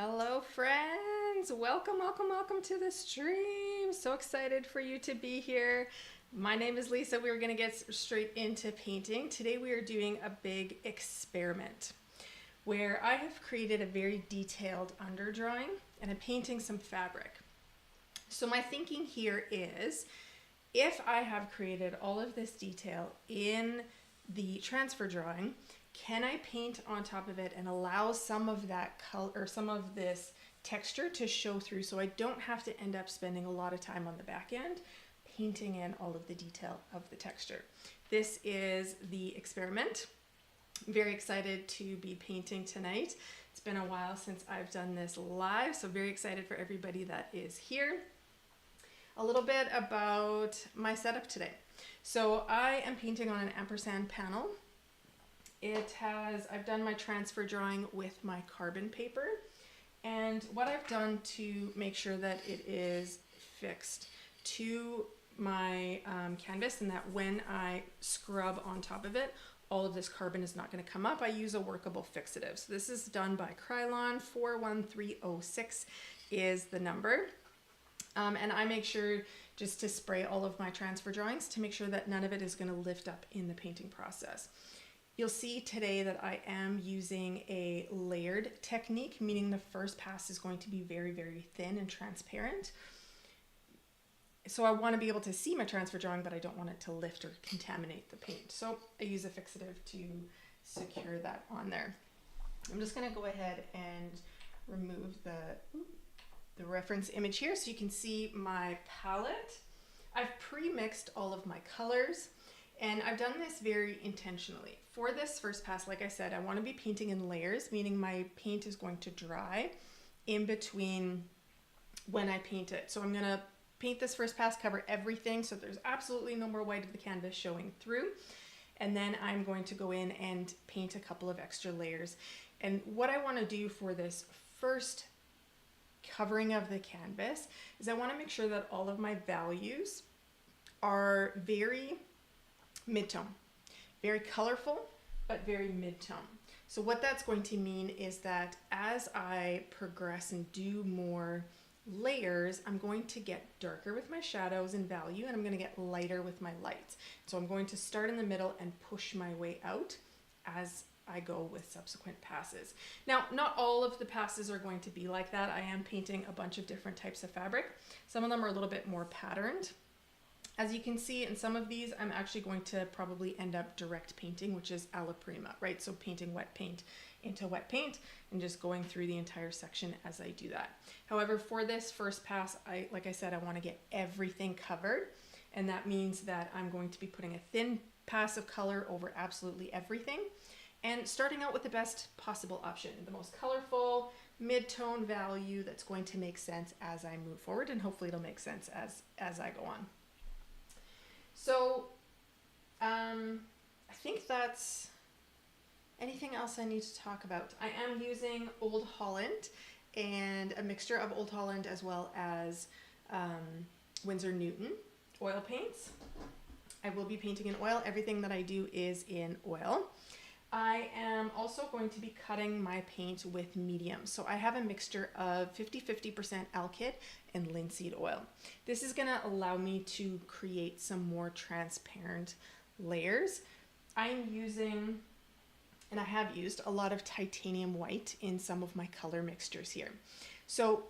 Hello friends, welcome to the stream. So excited for you to be here. My name is Lisa. We're going to get straight into painting. Today we are doing a big experiment where I have created a very detailed underdrawing and I'm painting some fabric. So my thinking here is, if I have created all of this detail in the transfer drawing, can I paint on top of it and allow some of that color or some of this texture to show through, so I don't have to end up spending a lot of time on the back end painting in all of the detail of the texture. This is the experiment. I'm very excited to be painting tonight. It's been a while since I've done this live, so very excited for everybody that is here. A little bit about my setup today. So I am painting on an ampersand panel. I've done my transfer drawing with my carbon paper, and what I've done to make sure that it is fixed to my canvas and that when I scrub on top of it, all of this carbon is not going to come up, I use a workable fixative. So this is done by Krylon. 41306 is the number. And I make sure just to spray all of my transfer drawings to make sure that none of it is going to lift up in the painting process. You'll see today that I am using a layered technique, meaning the first pass is going to be very, very thin and transparent. So I want to be able to see my transfer drawing, but I don't want it to lift or contaminate the paint. So I use a fixative to secure that on there. I'm just going to go ahead and remove the reference image here so you can see my palette. I've pre-mixed all of my colors, and I've done this very intentionally. For this first pass, like I said, I want to be painting in layers, meaning my paint is going to dry in between when I paint it. So I'm going to paint this first pass, cover everything so there's absolutely no more white of the canvas showing through. And then I'm going to go in and paint a couple of extra layers. And what I want to do for this first covering of the canvas is I want to make sure that all of my values are very mid-tone, very colorful, but very mid-tone. So what that's going to mean is that as I progress and do more layers, I'm going to get darker with my shadows and value, and I'm going to get lighter with my lights. So I'm going to start in the middle and push my way out as I go with subsequent passes. Now, not all of the passes are going to be like that. I am painting a bunch of different types of fabric. Some of them are a little bit more patterned. As you can see in some of these, I'm actually going to probably end up direct painting, which is alla prima, right? So painting wet paint into wet paint and just going through the entire section as I do that. However, for this first pass, like I said, I want to get everything covered. And that means that I'm going to be putting a thin pass of color over absolutely everything and starting out with the best possible option, the most colorful mid-tone value that's going to make sense as I move forward, and hopefully it'll make sense as I go on. So I think that's anything else I need to talk about. I am using Old Holland and a mixture of Old Holland as well as Winsor Newton oil paints. I will be painting in oil. Everything that I do is in oil. I am also going to be cutting my paint with medium. So I have a mixture of 50-50% Alkyd and linseed oil. This is going to allow me to create some more transparent layers. I'm using, and I have used, a lot of titanium white in some of my color mixtures here. So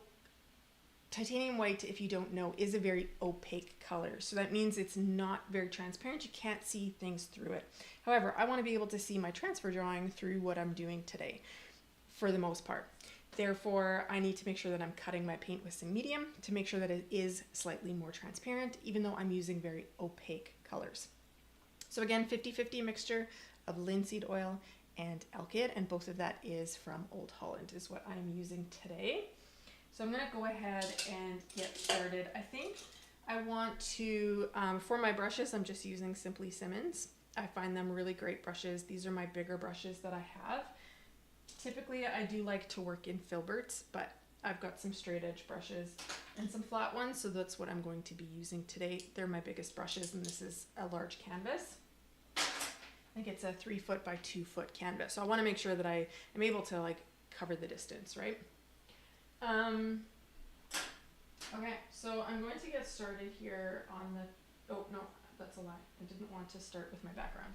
titanium white, if you don't know, is a very opaque color. So that means it's not very transparent. You can't see things through it. However, I want to be able to see my transfer drawing through what I'm doing today for the most part. Therefore, I need to make sure that I'm cutting my paint with some medium to make sure that it is slightly more transparent, even though I'm using very opaque colors. So again, 50-50 mixture of linseed oil and Alkyd, and both of that is from Old Holland is what I'm using today. So I'm going to go ahead and get started. I think I want to, for my brushes, I'm just using Simply Simmons. I find them really great brushes. These are my bigger brushes that I have. Typically, I do like to work in filberts, but I've got some straight edge brushes and some flat ones, so that's what I'm going to be using today. They're my biggest brushes, and this is a large canvas. I think it's a 3 foot by 2 foot canvas. So I want to make sure that I am able to like cover the distance, right? Okay, so I'm going to get started here on the, oh no, that's a lie. I didn't want to start with my background.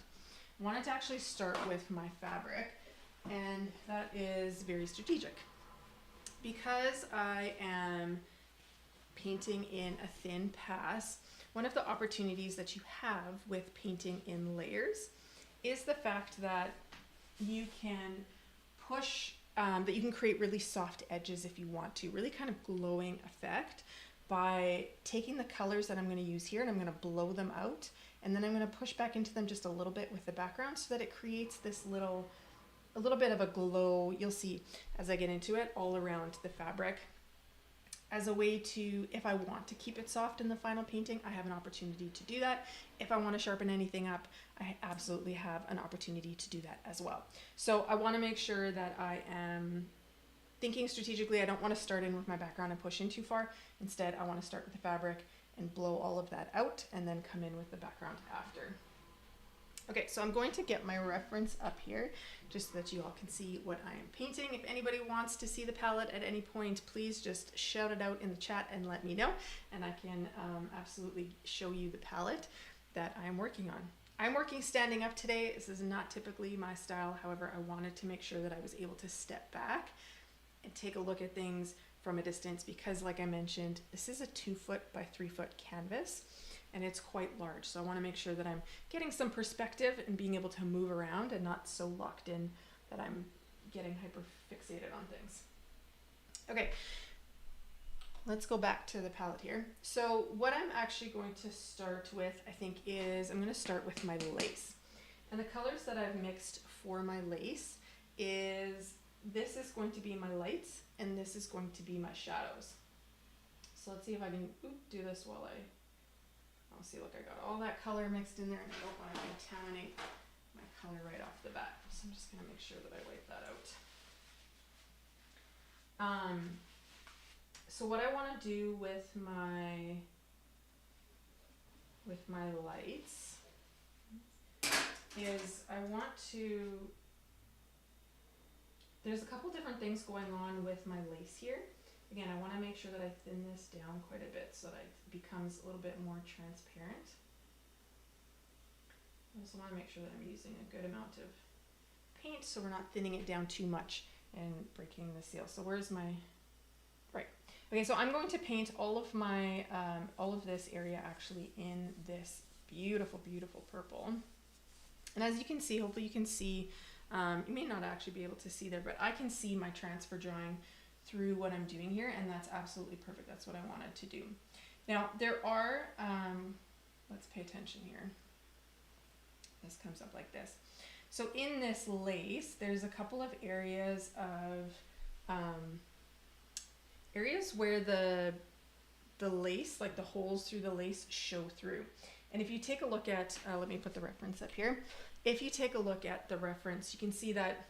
I wanted to actually start with my fabric, and that is very strategic. Because I am painting in a thin pass, one of the opportunities that you have with painting in layers is the fact that you can push, that you can create really soft edges if you want to, really kind of glowing effect by taking the colors that I'm going to use here and I'm going to blow them out, and then I'm going to push back into them just a little bit with the background so that it creates this a little bit of a glow. You'll see as I get into it all around the fabric, as a way to, if I want to keep it soft in the final painting, I have an opportunity to do that. If I want to sharpen anything up, I absolutely have an opportunity to do that as well. So I want to make sure that I am thinking strategically. I don't want to start in with my background and push in too far. Instead, I want to start with the fabric and blow all of that out and then come in with the background after. Okay, so I'm going to get my reference up here just so that you all can see what I am painting. If anybody wants to see the palette at any point, please just shout it out in the chat and let me know, and I can absolutely show you the palette that I'm working on. I'm working standing up today. This is not typically my style. However, I wanted to make sure that I was able to step back and take a look at things from a distance because, like I mentioned, this is a 2-foot by 3-foot canvas. And it's quite large, so I want to make sure that I'm getting some perspective and being able to move around and not so locked in that I'm getting hyper fixated on things. Okay, let's go back to the palette here. So what I'm actually going to start with, I think, is I'm going to start with my lace. And the colors that I've mixed for my lace is, this is going to be my lights and this is going to be my shadows. So let's see if I can do this while I'll see, look, I got all that color mixed in there and I don't want to contaminate my color right off the bat. So I'm just going to make sure that I wipe that out. So what I want to do with my lights is I want to, there's a couple different things going on with my lace here. Again, I want to make sure that I thin this down quite a bit so that it becomes a little bit more transparent. I also want to make sure that I'm using a good amount of paint so we're not thinning it down too much and breaking the seal. So where's my, right. Okay, so I'm going to paint all of my, all of this area actually in this beautiful, beautiful purple. And as you can see, hopefully you can see, you may not actually be able to see there, but I can see my transfer drawing through what I'm doing here, and that's absolutely perfect. That's what I wanted to do. Now there are, let's pay attention here. This comes up like this. So in this lace, there's a couple of areas of, areas where the lace, like the holes through the lace, show through. And if you take a look at, let me put the reference up here. If you take a look at the reference, you can see that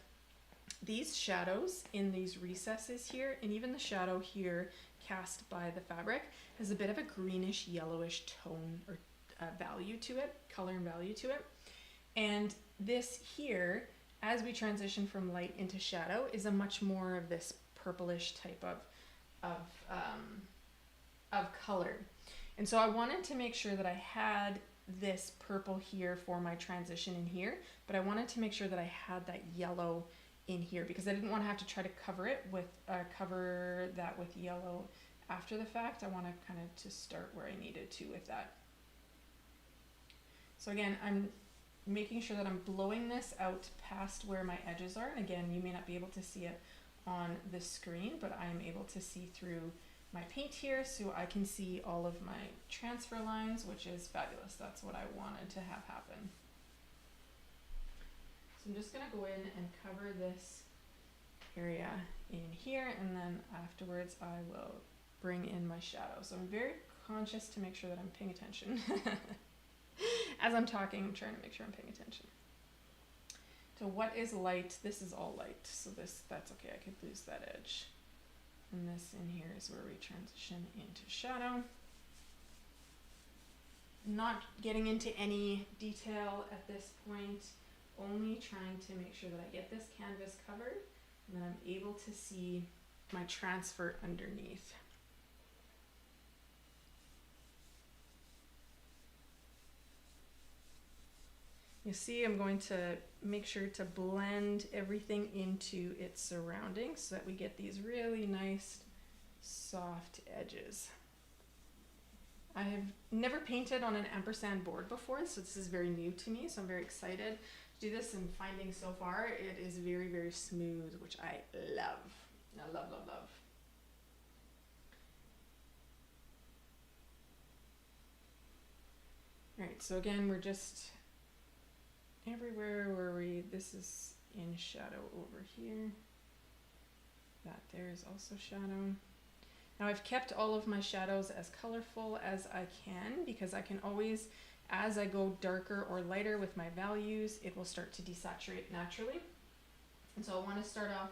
these shadows in these recesses here, and even the shadow here cast by the fabric, has a bit of a greenish yellowish tone or value to it, color and value to it. And this here, as we transition from light into shadow, is a much more of this purplish type of color. And so I wanted to make sure that I had this purple here for my transition in here, but I wanted to make sure that I had that yellow in here because I didn't want to have to try to cover it with cover that with yellow after the fact. I want to kind of to start where I needed to with that. So again, I'm making sure that I'm blowing this out past where my edges are. And again, you may not be able to see it on the screen, but I am able to see through my paint here, so I can see all of my transfer lines, which is fabulous. That's what I wanted to have happen. So I'm just going to go in and cover this area in here, and then afterwards I will bring in my shadow. So I'm very conscious to make sure that I'm paying attention. As I'm talking, I'm trying to make sure I'm paying attention. So what is light? This is all light, so that's okay. I could lose that edge. And this in here is where we transition into shadow. Not getting into any detail at this point, only trying to make sure that I get this canvas covered and that I'm able to see my transfer underneath. You see, I'm going to make sure to blend everything into its surroundings so that we get these really nice soft edges. I have never painted on an ampersand board before, so this is very new to me, so I'm very excited to do this, and finding so far it is very, very smooth, which I love. I love, love, love. All right, so again, we're just everywhere where this is in shadow over here. That there is also shadow. Now I've kept all of my shadows as colorful as I can, because I can always, as I go darker or lighter with my values, it will start to desaturate naturally. And so I want to start off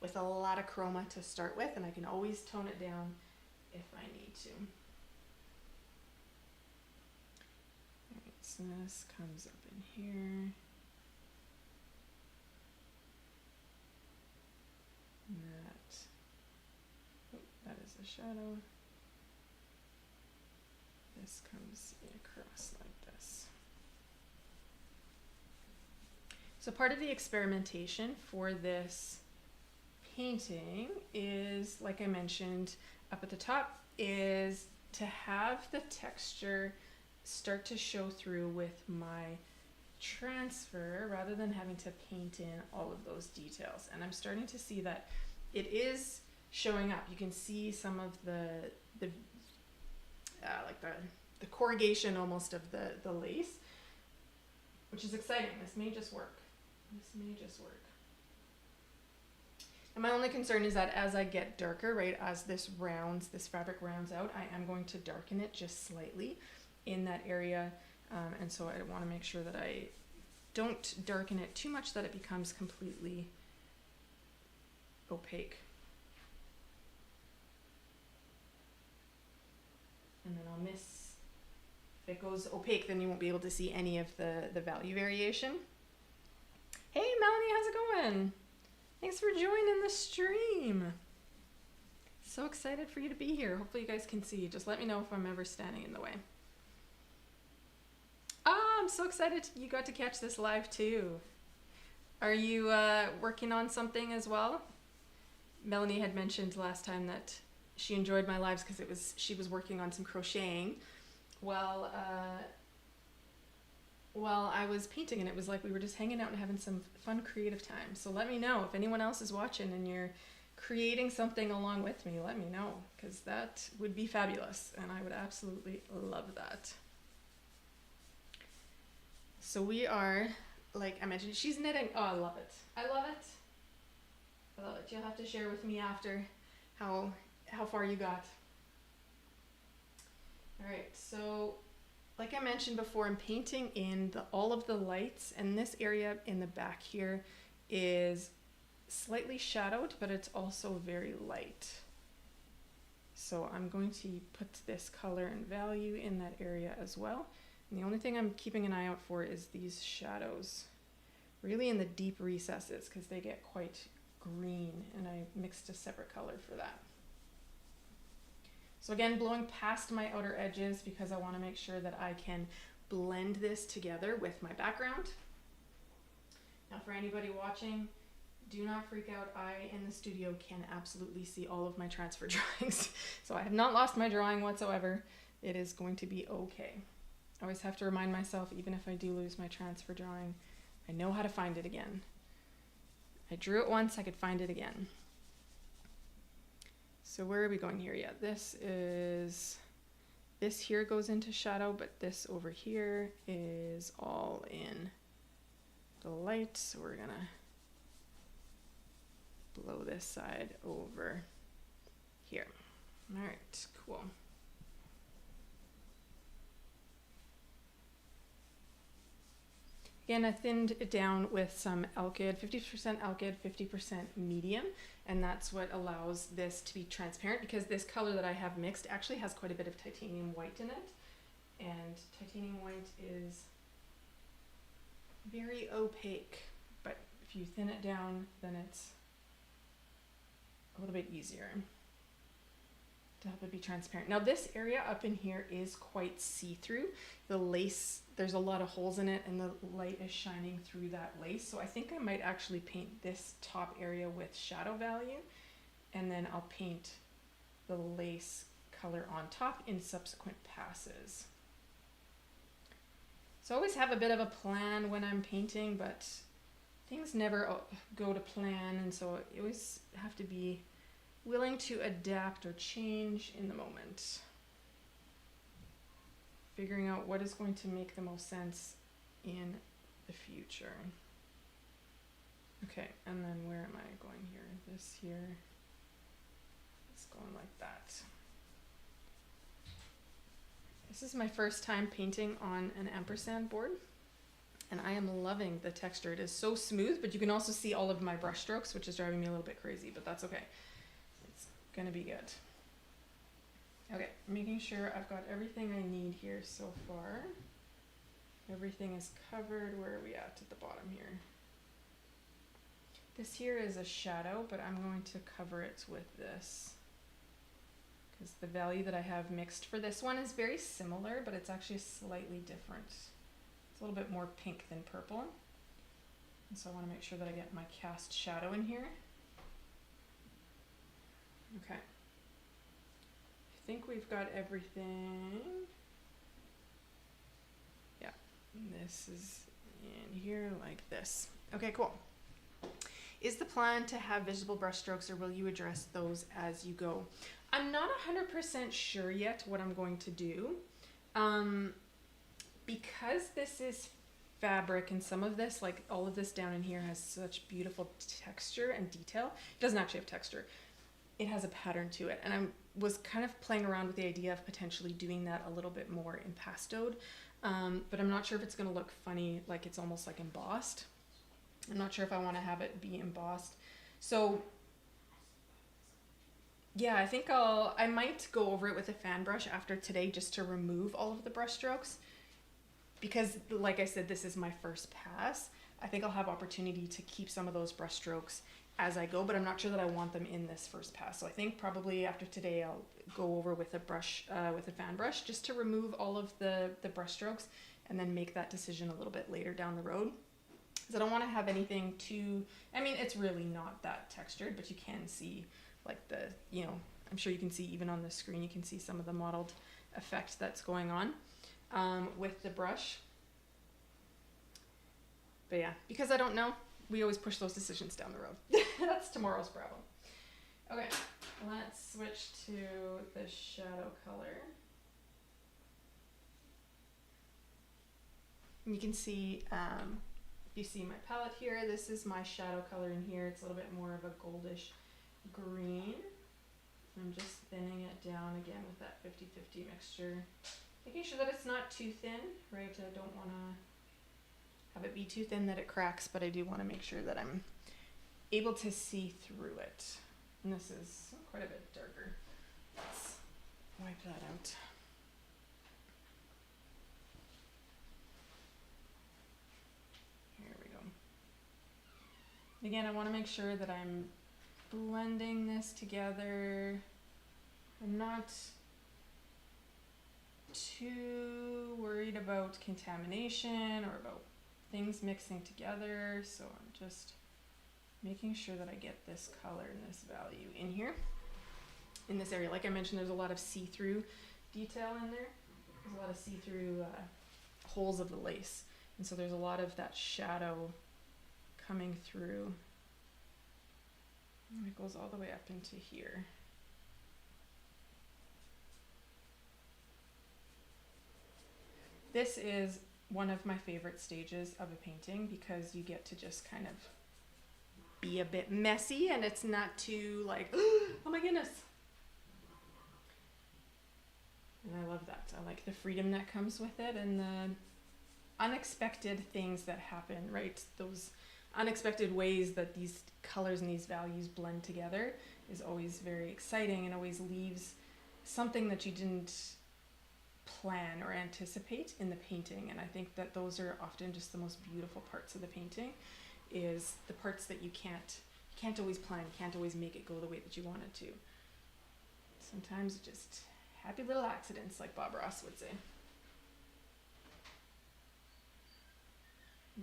with a lot of chroma to start with, and I can always tone it down if I need to. Alright, so this comes up in here. That is a shadow. This comes across like this. So part of the experimentation for this painting is, like I mentioned up at the top, is to have the texture start to show through with my transfer rather than having to paint in all of those details. And I'm starting to see that it is showing up. You can see some of the corrugation almost of the lace, which is exciting. This may just work. This may just work. And my only concern is that as I get darker, right, as this fabric rounds out, I am going to darken it just slightly in that area. And so I want to make sure that I don't darken it too much that it becomes completely opaque. And then I'll miss, if it goes opaque, then you won't be able to see any of the value variation. Hey Melanie, how's it going? Thanks for joining the stream. So excited for you to be here. Hopefully you guys can see. Just let me know if I'm ever standing in the way. Oh, I'm so excited you got to catch this live too. Are you working on something as well? Melanie had mentioned last time that she enjoyed my lives because she was working on some crocheting while I was painting, and it was like we were just hanging out and having some fun creative time. So let me know if anyone else is watching and you're creating something along with me. Let me know, because that would be fabulous and I would absolutely love that. So we are, like I mentioned, she's knitting. Oh, I love it. I love it. I love it. You'll have to share with me after how far you got. All right, so like I mentioned before, I'm painting in all of the lights, and this area in the back here is slightly shadowed, but it's also very light. So I'm going to put this color and value in that area as well. And the only thing I'm keeping an eye out for is these shadows, really in the deep recesses, because they get quite green, and I mixed a separate color for that. So again, blowing past my outer edges because I want to make sure that I can blend this together with my background. Now for anybody watching, do not freak out. I, in the studio, can absolutely see all of my transfer drawings. So I have not lost my drawing whatsoever. It is going to be okay. I always have to remind myself, even if I do lose my transfer drawing, I know how to find it again. I drew it once, I could find it again. So where are we going here? Yeah, this here goes into shadow, but this over here is all in the light. So we're gonna blow this side over here. All right, cool. Again, I thinned it down with some Alkyd, 50% Alkyd, 50% medium, and that's what allows this to be transparent, because this color that I have mixed actually has quite a bit of titanium white in it, and titanium white is very opaque, but if you thin it down, then it's a little bit easier to help it be transparent. Now this area up in here is quite see-through. The lace, there's a lot of holes in it and the light is shining through that lace. So I think I might actually paint this top area with shadow value, and then I'll paint the lace color on top in subsequent passes. So I always have a bit of a plan when I'm painting, but things never go to plan, and so you always have to be willing to adapt or change in the moment. Figuring out what is going to make the most sense in the future. Okay, and then where am I going here? This here. It's going like that. This is my first time painting on an ampersand board, and I am loving the texture. It is so smooth, but you can also see all of my brush strokes, which is driving me a little bit crazy, but that's okay. It's gonna be good. Okay, making sure I've got everything I need here so far. Everything is covered. Where are we at the bottom here? This here is a shadow, but I'm going to cover it with this, because the value that I have mixed for this one is very similar, but it's actually slightly different. It's a little bit more pink than purple. And so I want to make sure that I get my cast shadow in here. Okay. I think we've got everything. Yeah, this is in here like this. Okay, cool. Is the plan to have visible brush strokes, or will you address those as you go? I'm not 100% sure yet what I'm going to do. Because this is fabric, and some of this, like all of this down in here, has such beautiful texture and detail. It doesn't actually have texture. It has a pattern to it. And I was kind of playing around with the idea of potentially doing that a little bit more in pastoed. But I'm not sure if it's going to look funny, like it's almost like embossed. I'm not sure if I want to have it be embossed. So yeah, I think I might go over it with a fan brush after today, just to remove all of the brush strokes, because like I said, this is my first pass. I think I'll have opportunity to keep some of those brush strokes as I go, but I'm not sure that I want them in this first pass. So I think probably after today I'll go over with a brush, with a fan brush, just to remove all of the brush strokes, and then make that decision a little bit later down the road. Because I don't want to have anything too, I mean, it's really not that textured, but you can see like the, you know, I'm sure you can see even on the screen, you can see some of the mottled effect that's going on with the brush. But yeah, because I don't know, we always push those decisions down the road. That's tomorrow's problem. Okay, let's switch to the shadow color. You can see, you see my palette here. This is my shadow color in here. It's a little bit more of a goldish green. I'm just thinning it down again with that 50-50 mixture. Making sure that it's not too thin, right? I don't want to have it be too thin that it cracks, but I do want to make sure that I'm able to see through it. And this is quite a bit darker. Let's wipe that out. Here we go. Again, I want to make sure that I'm blending this together. I'm not too worried about contamination or about things mixing together, so I'm just making sure that I get this color and this value in here, in this area. Like I mentioned, there's a lot of see-through detail in there. There's a lot of see-through holes of the lace, and so there's a lot of that shadow coming through, and it goes all the way up into here. This is one of my favorite stages of a painting, because you get to just kind of be a bit messy, and it's not too like, oh my goodness. And I love that. I like the freedom that comes with it, and the unexpected things that happen, right? Those unexpected ways that these colors and these values blend together is always very exciting, and always leaves something that you didn't plan or anticipate in the painting. And I think that those are often just the most beautiful parts of the painting, is the parts that you can't can't always plan, can't always make it go the way that you want it to. Sometimes just happy little accidents, like Bob Ross would say.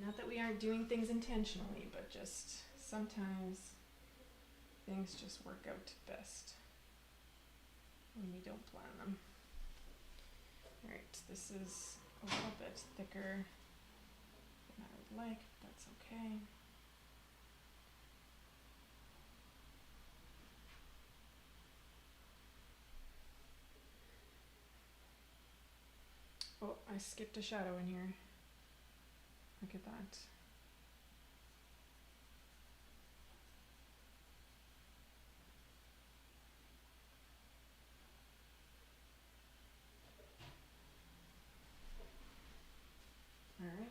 Not that we aren't doing things intentionally, but just sometimes things just work out best when we don't plan them. Alright, this is a little bit thicker than I would like, but that's okay. Oh, I skipped a shadow in here. Look at that. All right.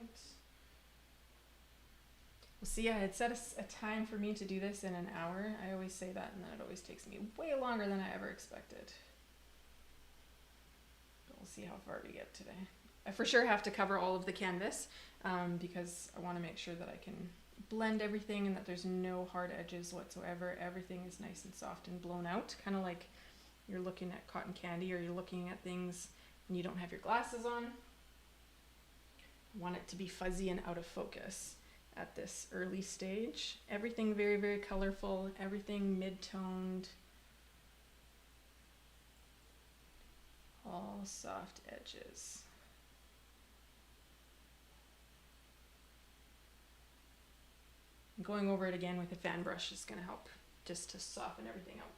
Well, see, I had set a time for me to do this in an hour. I always say that, and then it always takes me way longer than I ever expected. But we'll see how far we get today. I for sure have to cover all of the canvas because I want to make sure that I can blend everything and that there's no hard edges whatsoever. Everything is nice and soft and blown out, kind of like you're looking at cotton candy or you're looking at things and you don't have your glasses on. I want it to be fuzzy and out of focus at this early stage. Everything very, very colorful, everything mid-toned, all soft edges. Going over it again with a fan brush is going to help just to soften everything out.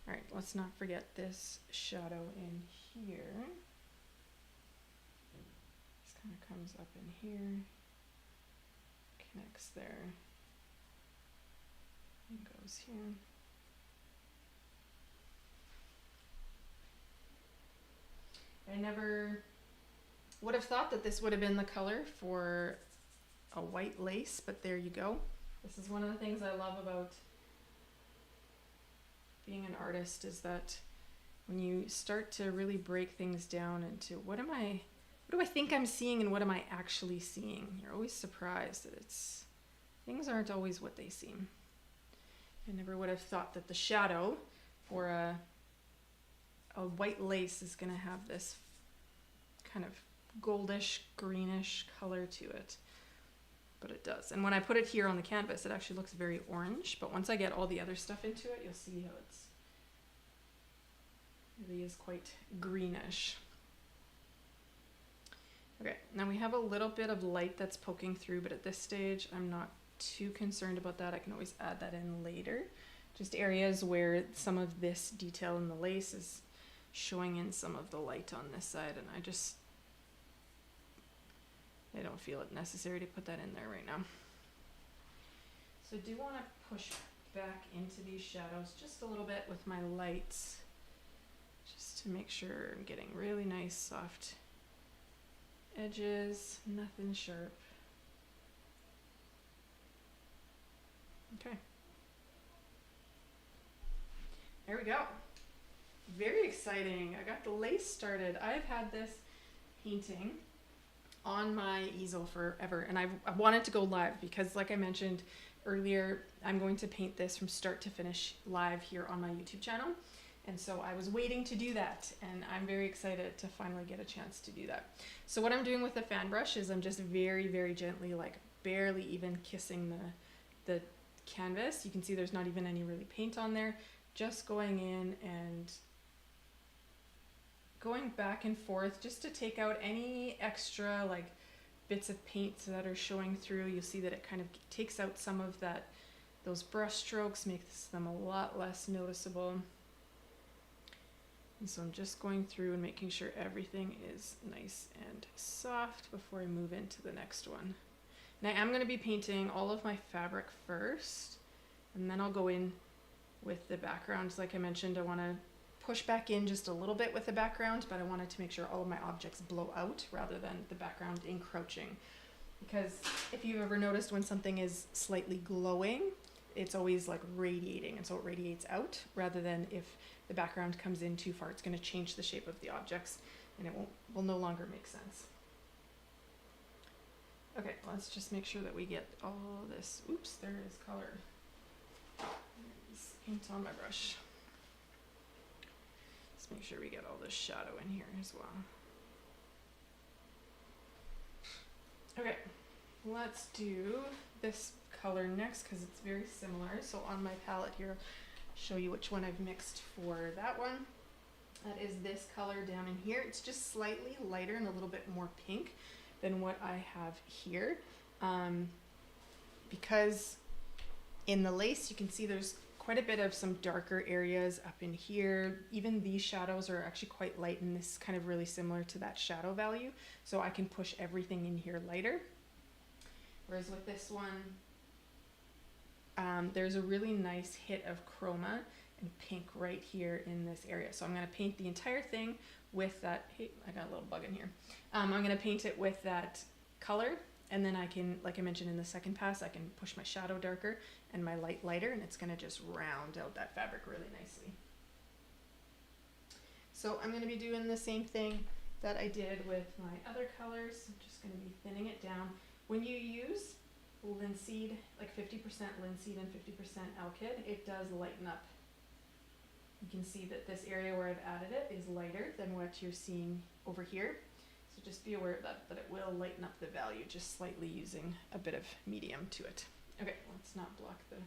All right, let's not forget this shadow in here. This kind of comes up in here, connects there, and goes here. I never would have thought that this would have been the color for a white lace, but there you go. This is one of the things I love about being an artist, is that when you start to really break things down into what do I think I'm seeing and what am I actually seeing, you're always surprised that things aren't always what they seem. I never would have thought that the shadow for a white lace is going to have this kind of goldish, greenish color to it. But it does. And when I put it here on the canvas, it actually looks very orange. But once I get all the other stuff into it, you'll see how it really is quite greenish. Okay, now we have a little bit of light that's poking through, but at this stage, I'm not too concerned about that. I can always add that in later. Just areas where some of this detail in the lace is showing in some of the light on this side, and I don't feel it necessary to put that in there right now. So I do want to push back into these shadows just a little bit with my lights, just to make sure I'm getting really nice soft edges, nothing sharp. Okay. There we go. Very exciting. I got the lace started. I've had this painting on my easel forever, and I wanted to go live because, like I mentioned earlier, I'm going to paint this from start to finish live here on my YouTube channel, and so I was waiting to do that, and I'm very excited to finally get a chance to do that. So what I'm doing with the fan brush is I'm just very, very gently, like barely even kissing the canvas. You can see there's not even any really paint on there, just going in and going back and forth just to take out any extra like bits of paint that are showing through. You'll see that it kind of takes out some of those brush strokes, makes them a lot less noticeable. And so I'm just going through and making sure everything is nice and soft before I move into the next one. And I am going to be painting all of my fabric first, and then I'll go in with the backgrounds. Like I mentioned, I want to push back in just a little bit with the background, but I wanted to make sure all of my objects blow out rather than the background encroaching. Because if you've ever noticed when something is slightly glowing, it's always like radiating, and so it radiates out rather than if the background comes in too far, it's going to change the shape of the objects and it will no longer make sense. Okay, let's just make sure that we get all this. Oops, there is color. There's paint on my brush. Let's make sure we get all this shadow in here as well. Okay, let's do this color next because it's very similar. So on my palette here, I'll show you which one I've mixed for that one. That is this color down in here. It's just slightly lighter and a little bit more pink than what I have here. Because in the lace, you can see there's quite a bit of some darker areas up in here. Even these shadows are actually quite light, and this is kind of really similar to that shadow value. So I can push everything in here lighter. Whereas with this one, there's a really nice hit of chroma and pink right here in this area. So I'm going to paint the entire thing with that. Hey, I got a little bug in here. I'm going to paint it with that color, and then I can, like I mentioned in the second pass, I can push my shadow darker and my light lighter, and it's going to just round out that fabric really nicely. So I'm going to be doing the same thing that I did with my other colors. I'm just going to be thinning it down. When you use linseed, like 50% linseed and 50% Alkyd, it does lighten up. You can see that this area where I've added it is lighter than what you're seeing over here. So just be aware of that, but it will lighten up the value just slightly using a bit of medium to it. Okay, let's not block the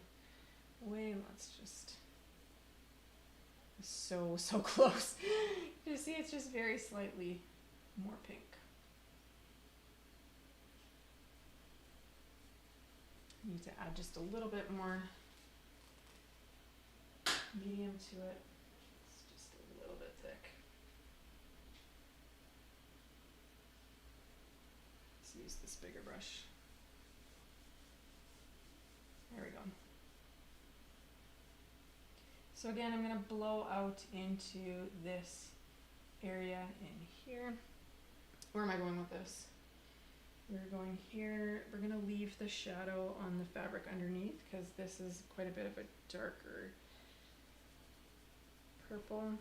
way. Let's just, so close. You see, it's just very slightly more pink. I need to add just a little bit more medium to it. It's just a little bit thick. Let's use this bigger brush. There we go. So again, I'm going to blow out into this area in here. Where am I going with this? We're going here. We're going to leave the shadow on the fabric underneath because this is quite a bit of a darker purple.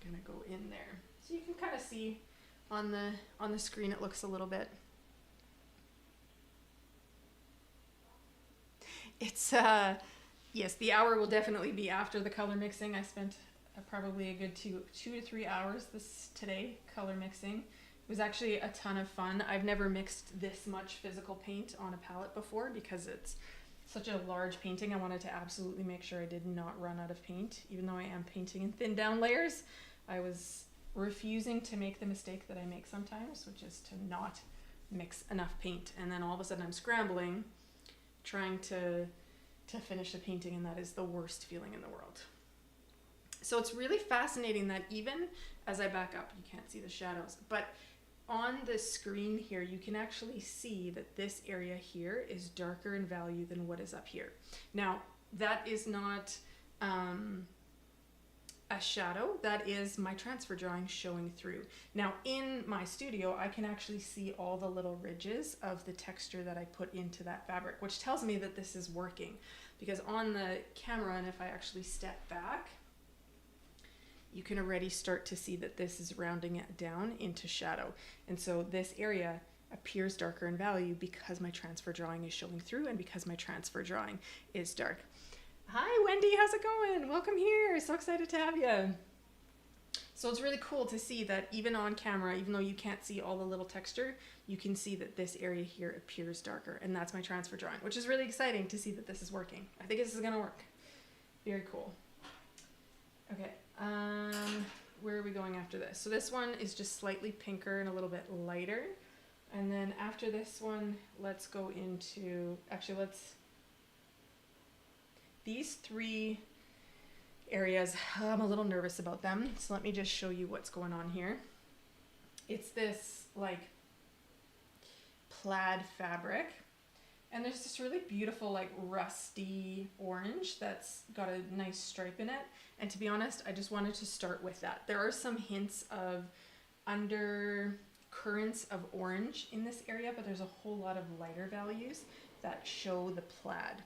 Gonna go in there. So you can kind of see on the screen it looks a little bit. It's yes, the hour will definitely be after the color mixing. I spent probably a good two to 3 hours today color mixing. It was actually a ton of fun. I've never mixed this much physical paint on a palette before because it's such a large painting. I wanted to absolutely make sure I did not run out of paint. Even though I am painting in thin down layers, I was refusing to make the mistake that I make sometimes, which is to not mix enough paint. And then all of a sudden I'm scrambling, trying to finish the painting, and that is the worst feeling in the world. So it's really fascinating that even as I back up, you can't see the shadows, but on the screen here, you can actually see that this area here is darker in value than what is up here. Now, that is not a shadow, that is my transfer drawing showing through. Now, in my studio, I can actually see all the little ridges of the texture that I put into that fabric, which tells me that this is working. Because on the camera, and if I actually step back, you can already start to see that this is rounding it down into shadow. And so this area appears darker in value because my transfer drawing is showing through and because my transfer drawing is dark. Hi, Wendy, how's it going? Welcome here, so excited to have you. So it's really cool to see that even on camera, even though you can't see all the little texture, you can see that this area here appears darker, and that's my transfer drawing, which is really exciting to see that this is working. I think this is gonna work. Very cool. Okay. Where are we going after this? So this one is just slightly pinker and a little bit lighter. And then after this one, let's go into, actually these three areas, I'm a little nervous about them. So let me just show you what's going on here. It's this like plaid fabric. And there's this really beautiful like rusty orange that's got a nice stripe in it. And to be honest, I just wanted to start with that. There are some hints of undercurrents of orange in this area, but there's a whole lot of lighter values that show the plaid.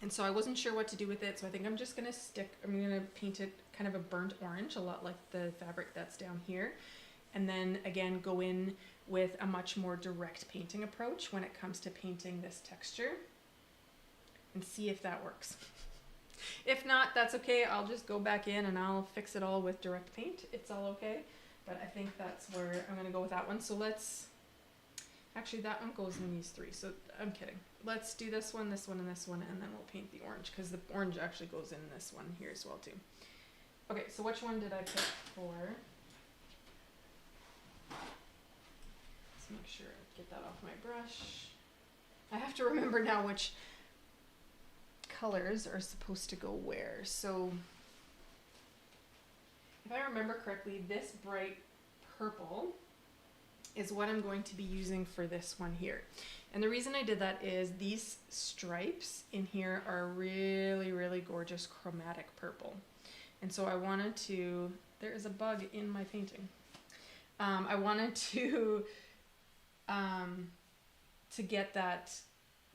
And so I wasn't sure what to do with it, so I think I'm just gonna paint it kind of a burnt orange, a lot like the fabric that's down here. And then again, go in with a much more direct painting approach when it comes to painting this texture and see if that works. If not, that's okay. I'll just go back in and I'll fix it all with direct paint. It's all okay. But I think that's where I'm gonna go with that one. So actually that one goes in these three, so I'm kidding. Let's do this one, and this one, and then we'll paint the orange, because the orange actually goes in this one here as well too. Okay, so which one did I pick for? Let's make sure I get that off my brush. I have to remember now which colors are supposed to go where. So if I remember correctly, this bright purple is what I'm going to be using for this one here. And the reason I did that is these stripes in here are really, really gorgeous chromatic purple. And so I wanted to, there is a bug in my painting. I wanted to get that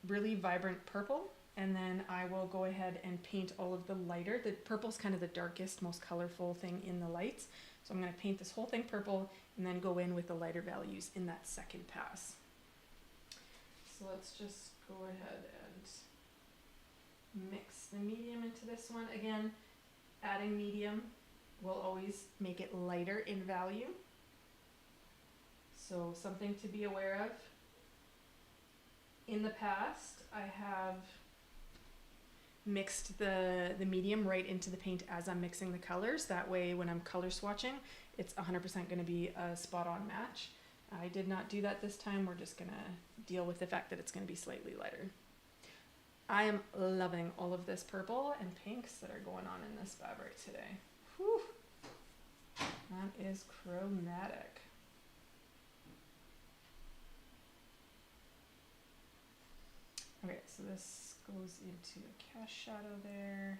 really vibrant purple, and then I will go ahead and paint all of the lighter. The purple's kind of the darkest, most colorful thing in the lights. So I'm going to paint this whole thing purple and then go in with the lighter values in that second pass. So let's just go ahead and mix the medium into this one. Again, adding medium will always make it lighter in value. So something to be aware of. In the past, I have mixed the medium right into the paint as I'm mixing the colors. That way when I'm color swatching, it's 100% going to be a spot on match. I did not do that this time. We're just going to deal with the fact that it's going to be slightly lighter. I am loving all of this purple and pinks that are going on in this fabric today. Whew. That is chromatic. Okay, so this goes into a cast shadow there.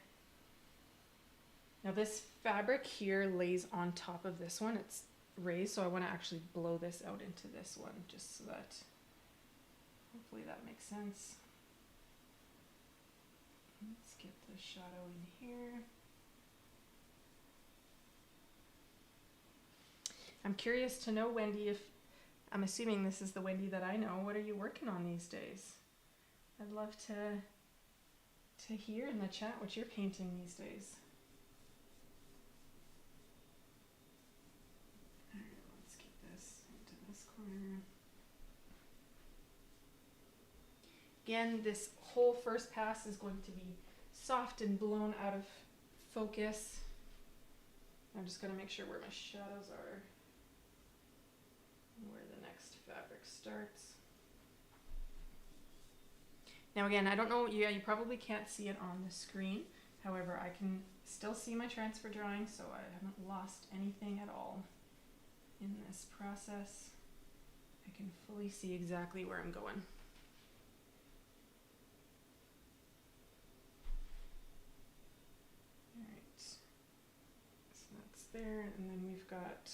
Now this fabric here lays on top of this one. It's raised, so I want to actually blow this out into this one just so that hopefully that makes sense. Let's get the shadow in here. I'm curious to know, Wendy, if I'm assuming this is the Wendy that I know, what are you working on these days? I'd love to hear in the chat what you're painting these days. All right, let's get this into this corner. Again, this whole first pass is going to be soft and blown out of focus. I'm just going to make sure where my shadows are and where the next fabric starts. Now again, I don't know, you probably can't see it on the screen. However, I can still see my transfer drawing, so I haven't lost anything at all in this process. I can fully see exactly where I'm going. All right, so that's there, and then we've got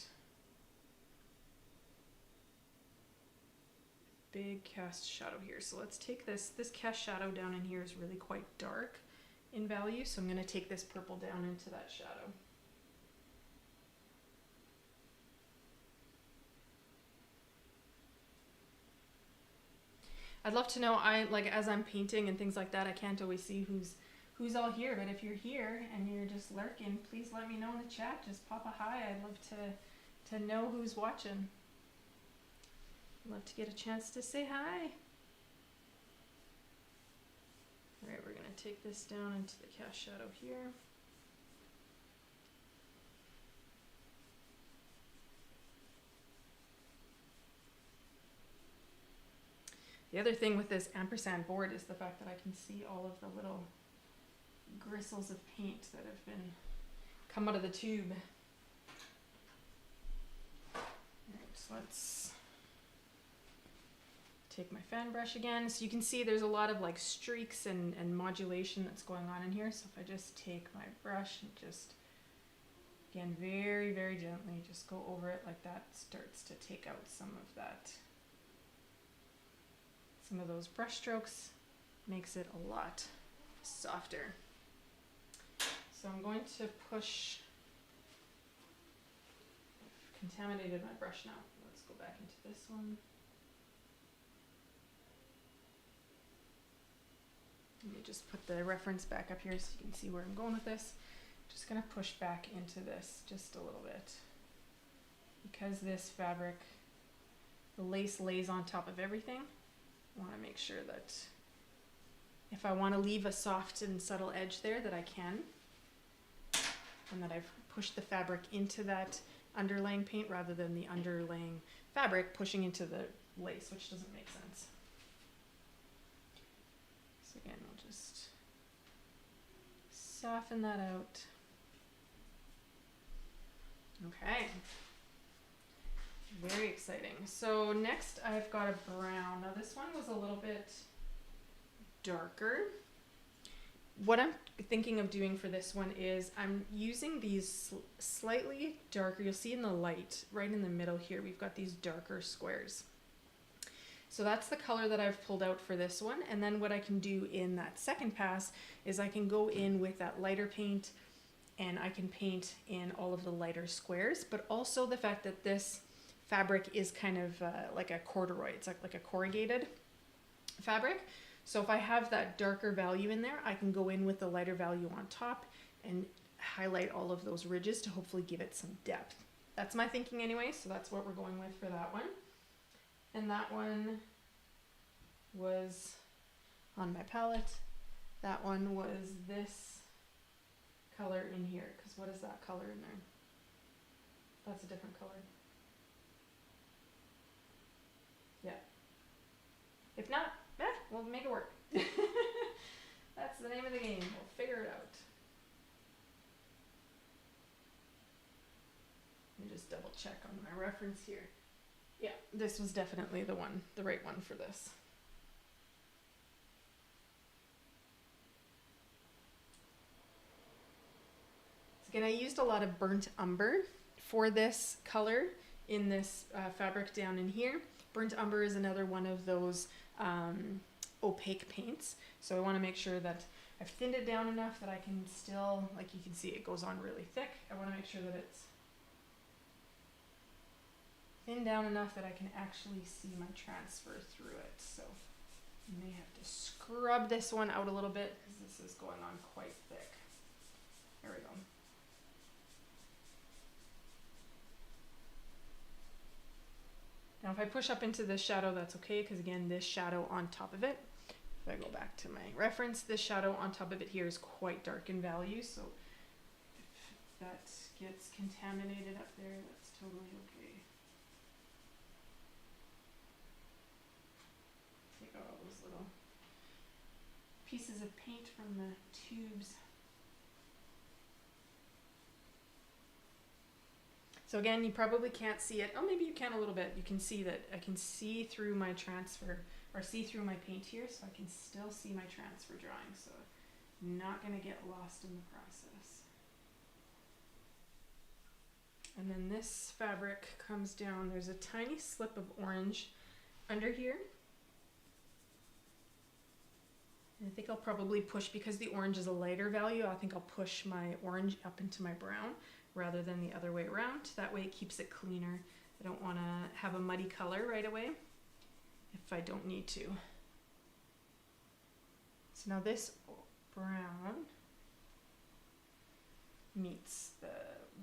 big cast shadow here. So let's take this cast shadow down in here is really quite dark in value, so I'm going to take this purple down into that shadow. I'd love to know, as I'm painting and things like that, I can't always see who's all here, but if you're here and you're just lurking, please let me know in the chat. Just pop a hi. I'd love to know who's watching. Love to get a chance to say hi. All right, we're going to take this down into the cast shadow here. The other thing with this ampersand board is the fact that I can see all of the little gristles of paint that have been come out of the tube. All right, so let's take my fan brush again. So you can see there's a lot of like streaks and modulation that's going on in here. So if I just take my brush and just, again, very, very gently, just go over it like that, starts to take out some of that. Some of those brush strokes makes it a lot softer. So I'm going to push, I've contaminated my brush now. Let's go back into this one. Let me just put the reference back up here so you can see where I'm going with this. Just gonna push back into this just a little bit. Because this fabric, the lace lays on top of everything, I wanna make sure that if I wanna leave a soft and subtle edge there, that I can. And that I've pushed the fabric into that underlaying paint rather than the underlaying fabric pushing into the lace, which doesn't make sense. So again, we'll just soften that out. Okay. Very exciting. So next I've got a brown. Now this one was a little bit darker. What I'm thinking of doing for this one is I'm using these slightly darker, you'll see in the light, right in the middle here, we've got these darker squares. So that's the color that I've pulled out for this one. And then what I can do in that second pass is I can go in with that lighter paint and I can paint in all of the lighter squares, but also the fact that this fabric is kind of like a corduroy, it's like a corrugated fabric. So if I have that darker value in there, I can go in with the lighter value on top and highlight all of those ridges to hopefully give it some depth. That's my thinking anyway, so that's what we're going with for that one. And that one was on my palette. That one was this color in here, because what is that color in there? That's a different color. Yeah. If not, we'll make it work. That's the name of the game. We'll figure it out. Let me just double check on my reference here. Yeah, this was definitely the one, the right one for this. So again, I used a lot of burnt umber for this color in this fabric down in here. Burnt umber is another one of those opaque paints. So I want to make sure that I've thinned it down enough that I can still, like you can see, it goes on really thick. I want to make sure that it's thin down enough that I can actually see my transfer through it. So I may have to scrub this one out a little bit because this is going on quite thick. There we go. Now if I push up into this shadow, that's okay, because again, this shadow on top of it, if I go back to my reference, this shadow on top of it here is quite dark in value, so if that gets contaminated up there, that's totally okay. Take out all those little pieces of paint from the tubes. So again, you probably can't see it. Oh, maybe you can a little bit. You can see that I can see through my transfer, or see through my paint here, so I can still see my transfer drawing. So I'm not going to get lost in the process. And then this fabric comes down. There's a tiny slip of orange under here. And I think I'll probably push, because the orange is a lighter value, I think I'll push my orange up into my brown rather than the other way around. That way it keeps it cleaner. I don't want to have a muddy color right away if I don't need to. So now this brown meets the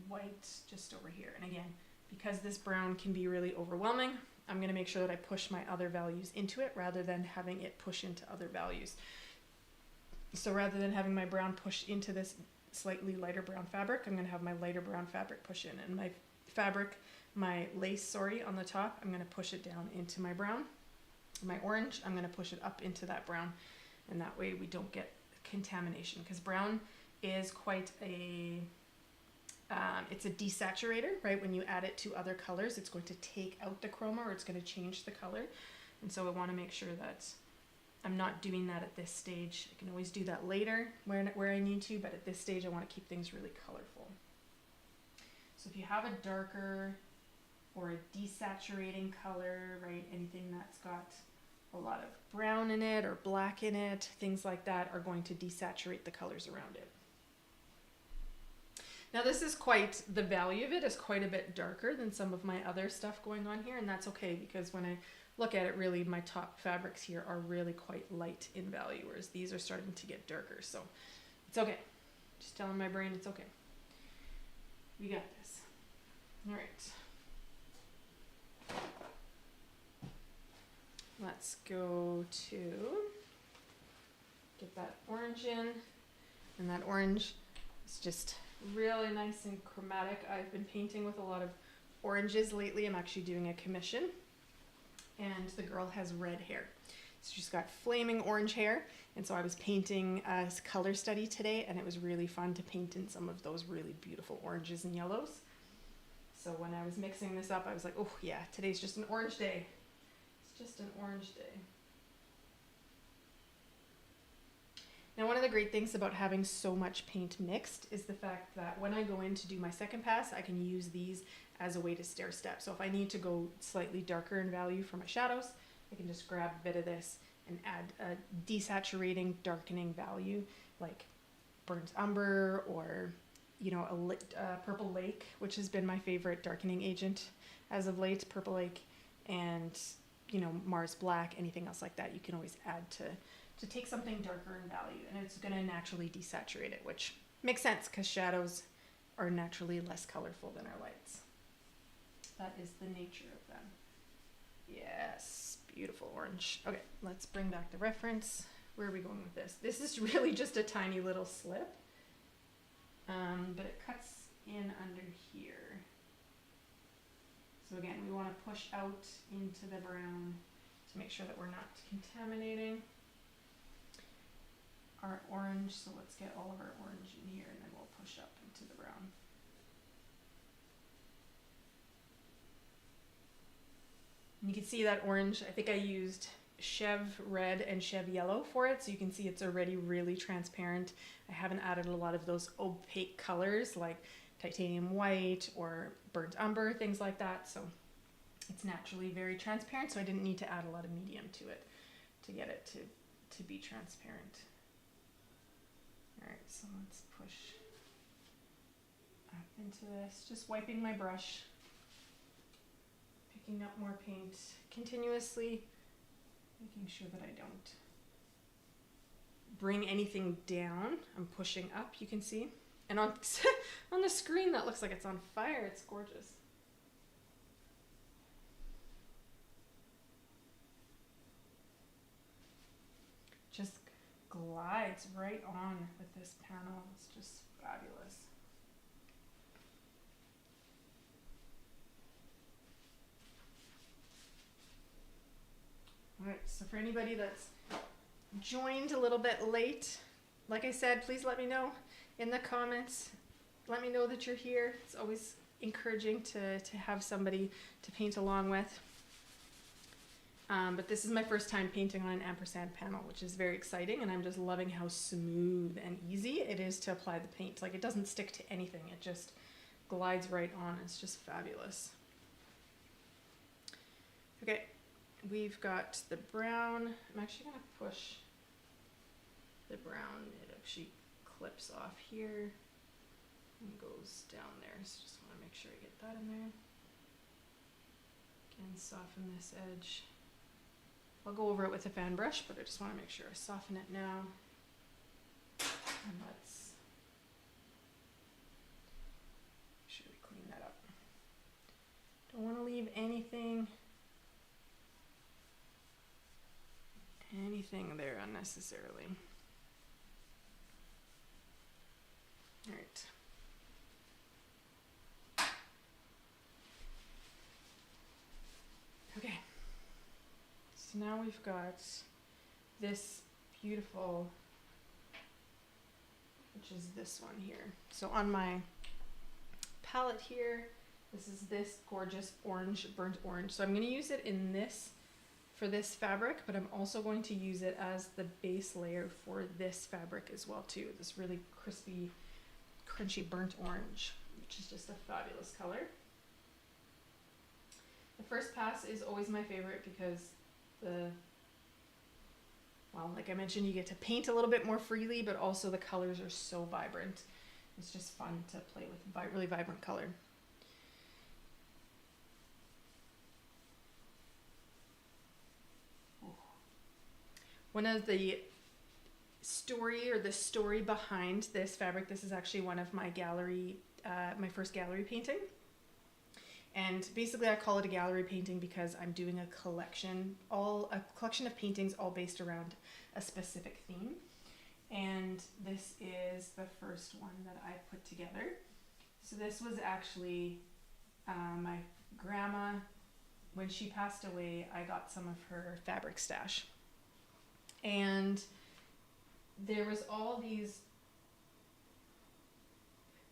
white just over here. And again, because this brown can be really overwhelming, I'm going to make sure that I push my other values into it rather than having it push into other values. So rather than having my brown push into this slightly lighter brown fabric, I'm going to have my lighter brown fabric push in, and my fabric, my lace, sorry, on the top, I'm going to push it down into my brown. My orange, I'm going to push it up into that brown, and that way we don't get contamination, because brown is quite a it's a desaturator, right? When you add it to other colors, it's going to take out the chroma, or it's going to change the color. And so I want to make sure that I'm not doing that at this stage. I can always do that later where I need to, but at this stage I want to keep things really colorful. So if you have a darker or a desaturating color, right, anything that's got a lot of brown in it or black in it, things like that are going to desaturate the colors around it. Now this is quite, the value of it is quite a bit darker than some of my other stuff going on here, and that's okay because when I look at it, really my top fabrics here are really quite light in value, whereas these are starting to get darker, so it's okay. Just telling my brain it's okay. We got this. All right. Let's go to get that orange in, and that orange is just really nice and chromatic. I've been painting with a lot of oranges lately. I'm actually doing a commission, and the girl has red hair. So she's got flaming orange hair, and so I was painting a color study today, and it was really fun to paint in some of those really beautiful oranges and yellows. So when I was mixing this up, I was like, oh yeah, today's just an orange day. It's just an orange day. Now, one of the great things about having so much paint mixed is the fact that when I go in to do my second pass, I can use these as a way to stair step. So if I need to go slightly darker in value for my shadows, I can just grab a bit of this and add a desaturating, darkening value like burnt umber or, you know, a purple lake, which has been my favorite darkening agent as of late, purple lake, and, you know, Mars black, anything else like that. You can always add to take something darker in value, and it's going to naturally desaturate it, which makes sense because shadows are naturally less colorful than our lights. That is the nature of them. Yes, beautiful orange. Okay, let's bring back the reference. Where are we going with this? This is really just a tiny little slip, but it cuts in under here. So again, we want to push out into the brown to make sure that we're not contaminating our orange. So let's get all of our orange in here, and then we'll push up into the brown. And you can see that orange, I think I used shev red and shev yellow for it, so you can see it's already really transparent. I haven't added a lot of those opaque colors like titanium white or burnt umber, things like that, so it's naturally very transparent, so I didn't need to add a lot of medium to it to get it to be transparent. Alright, so let's push up into this, just wiping my brush, picking up more paint continuously, making sure that I don't bring anything down. I'm pushing up, you can see. And on, on the screen that looks like it's on fire. It's gorgeous. Just glides right on with this panel. It's just fabulous. Alright, so for anybody that's joined a little bit late, like I said, please let me know in the comments. Let me know that you're here. It's always encouraging to have somebody to paint along with. But this is my first time painting on an ampersand panel, which is very exciting, and I'm just loving how smooth and easy it is to apply the paint. Like, it doesn't stick to anything, it just glides right on. It's just fabulous. Okay, we've got the brown. I'm actually going to push the brown. It actually clips off here and goes down there, so just want to make sure I get that in there. Again, soften this edge. I'll go over it with a fan brush, but I just want to make sure I soften it now. And let's make sure we clean that up. Don't want to leave anything there unnecessarily. All right. Okay. So now we've got this beautiful, which is this one here. So on my palette here, this is this gorgeous orange, burnt orange. So I'm going to use it in this for this fabric, but I'm also going to use it as the base layer for this fabric as well too. This really crispy, crunchy burnt orange, which is just a fabulous color. The first pass is always my favorite because the well, like I mentioned, you get to paint a little bit more freely, but also the colors are so vibrant. It's just fun to play with really vibrant color. One of the story behind this fabric, this is actually one of my gallery, my first gallery painting. And basically I call it a gallery painting because I'm doing a collection of paintings all based around a specific theme. And this is the first one that I put together. So this was actually my grandma, when she passed away, I got some of her fabric stash. And there was all these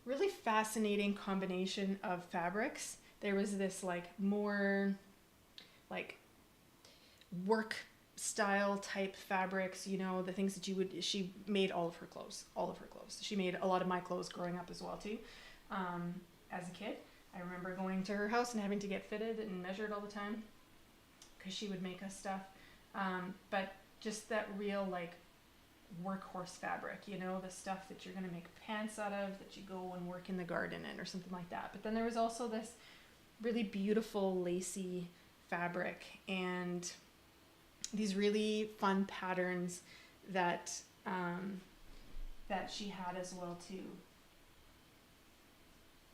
really fascinating combination of fabrics. There was this like more like work style type fabrics, you know, the things that she made all of her clothes. She made a lot of my clothes growing up as well too. As a kid, I remember going to her house and having to get fitted and measured all the time because she would make us stuff. But just that real like workhorse fabric, you know, the stuff that you're going to make pants out of, that you go and work in the garden in or something like that. But then there was also this really beautiful lacy fabric and these really fun patterns that that she had as well too.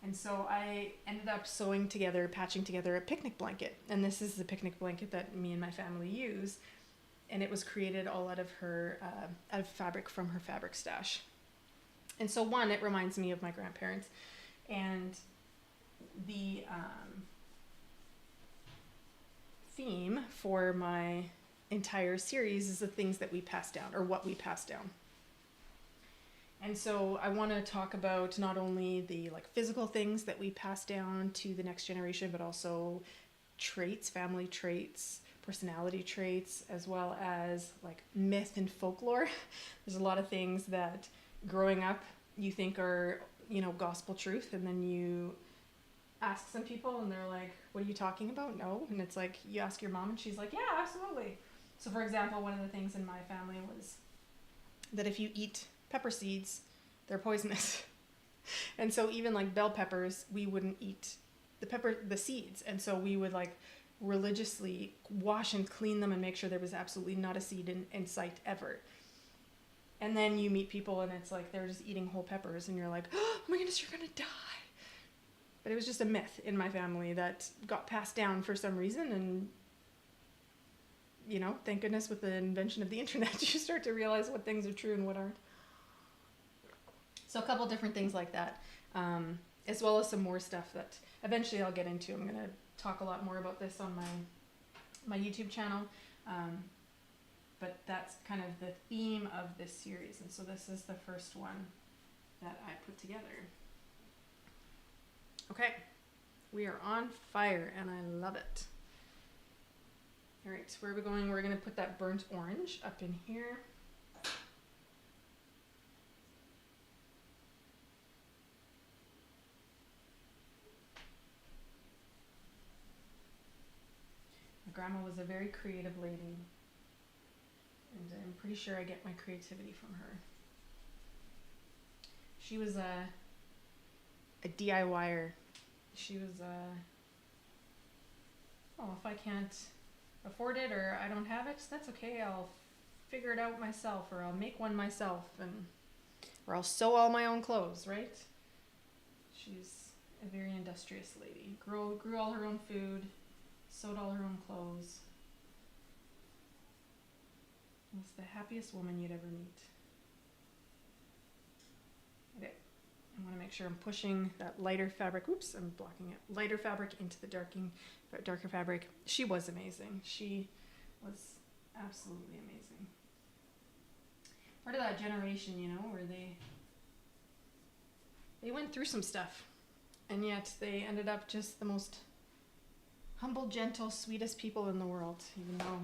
And so I ended up patching together a picnic blanket. And this is the picnic blanket that me and my family use. And it was created all out of fabric from her fabric stash. And so one, it reminds me of my grandparents. And the theme for my entire series is the things that we pass down, or what we pass down. And so I want to talk about not only the like physical things that we pass down to the next generation, but also traits, family traits, personality traits, as well as like myth and folklore. There's a lot of things that growing up you think are, you know, gospel truth, and then you ask some people and they're like, what are you talking about? No. And it's like, you ask your mom and she's like, yeah, absolutely. So for example, one of the things in my family was that if you eat pepper seeds, they're poisonous. And so even like bell peppers, we wouldn't eat the seeds. And so we would like religiously wash and clean them and make sure there was absolutely not a seed in sight ever. And then you meet people and it's like they're just eating whole peppers and you're like, oh my goodness, you're gonna die. But it was just a myth in my family that got passed down for some reason. And, you know, thank goodness with the invention of the internet, you start to realize what things are true and what aren't. So a couple different things like that, as well as some more stuff that eventually I'll get into. I'm going to talk a lot more about this on my YouTube channel. But that's kind of the theme of this series. And so this is the first one that I put together. Okay, we are on fire and I love it. All right, where are we going? We're going to put that burnt orange up in here. My grandma was a very creative lady, and I'm pretty sure I get my creativity from her. She was a DIYer. She was if I can't afford it or I don't have it, that's okay. I'll figure it out myself, or I'll make one myself, or I'll sew all my own clothes, right? She's a very industrious lady. Grew all her own food, sewed all her own clothes. Was the happiest woman you'd ever meet. Okay. I want to make sure I'm pushing that lighter fabric. Oops, I'm blocking it. Lighter fabric into the darker fabric. She was amazing. She was absolutely amazing. Part of that generation, you know, where they went through some stuff, and yet they ended up just the most humble, gentle, sweetest people in the world, even though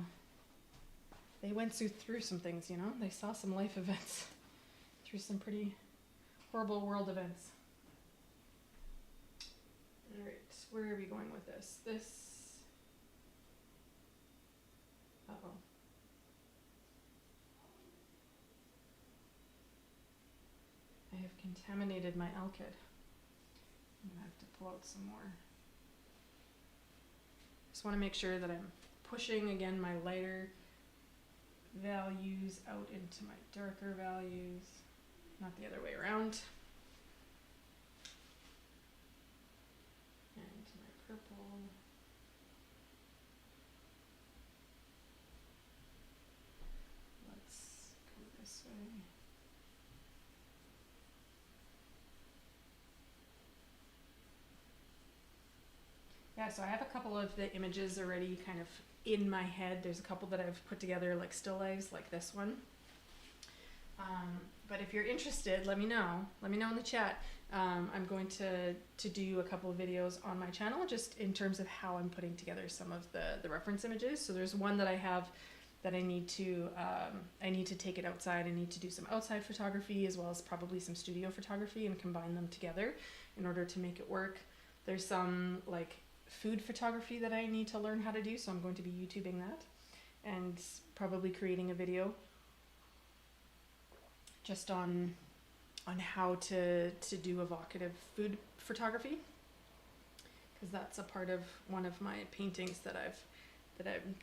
they went through some things, you know. They saw some life events through some pretty horrible world events. All right, where are we going with this? contaminated my Alkyd. I'm gonna have to pull out some more. Just want to make sure that I'm pushing again my lighter values out into my darker values, not the other way around. And my purple. Let's go this way. Yeah, so I have a couple of the images already kind of in my head. There's a couple that I've put together like still lifes, like this one. But if you're interested, let me know. Let me know in the chat. I'm going to do a couple of videos on my channel just in terms of how I'm putting together some of the reference images. So there's one that I have that I need to take it outside. I need to do some outside photography as well as probably some studio photography and combine them together in order to make it work. There's some like food photography that I need to learn how to do, so I'm going to be YouTubing that and probably creating a video just on how to do evocative food photography, because that's a part of one of my paintings that I'm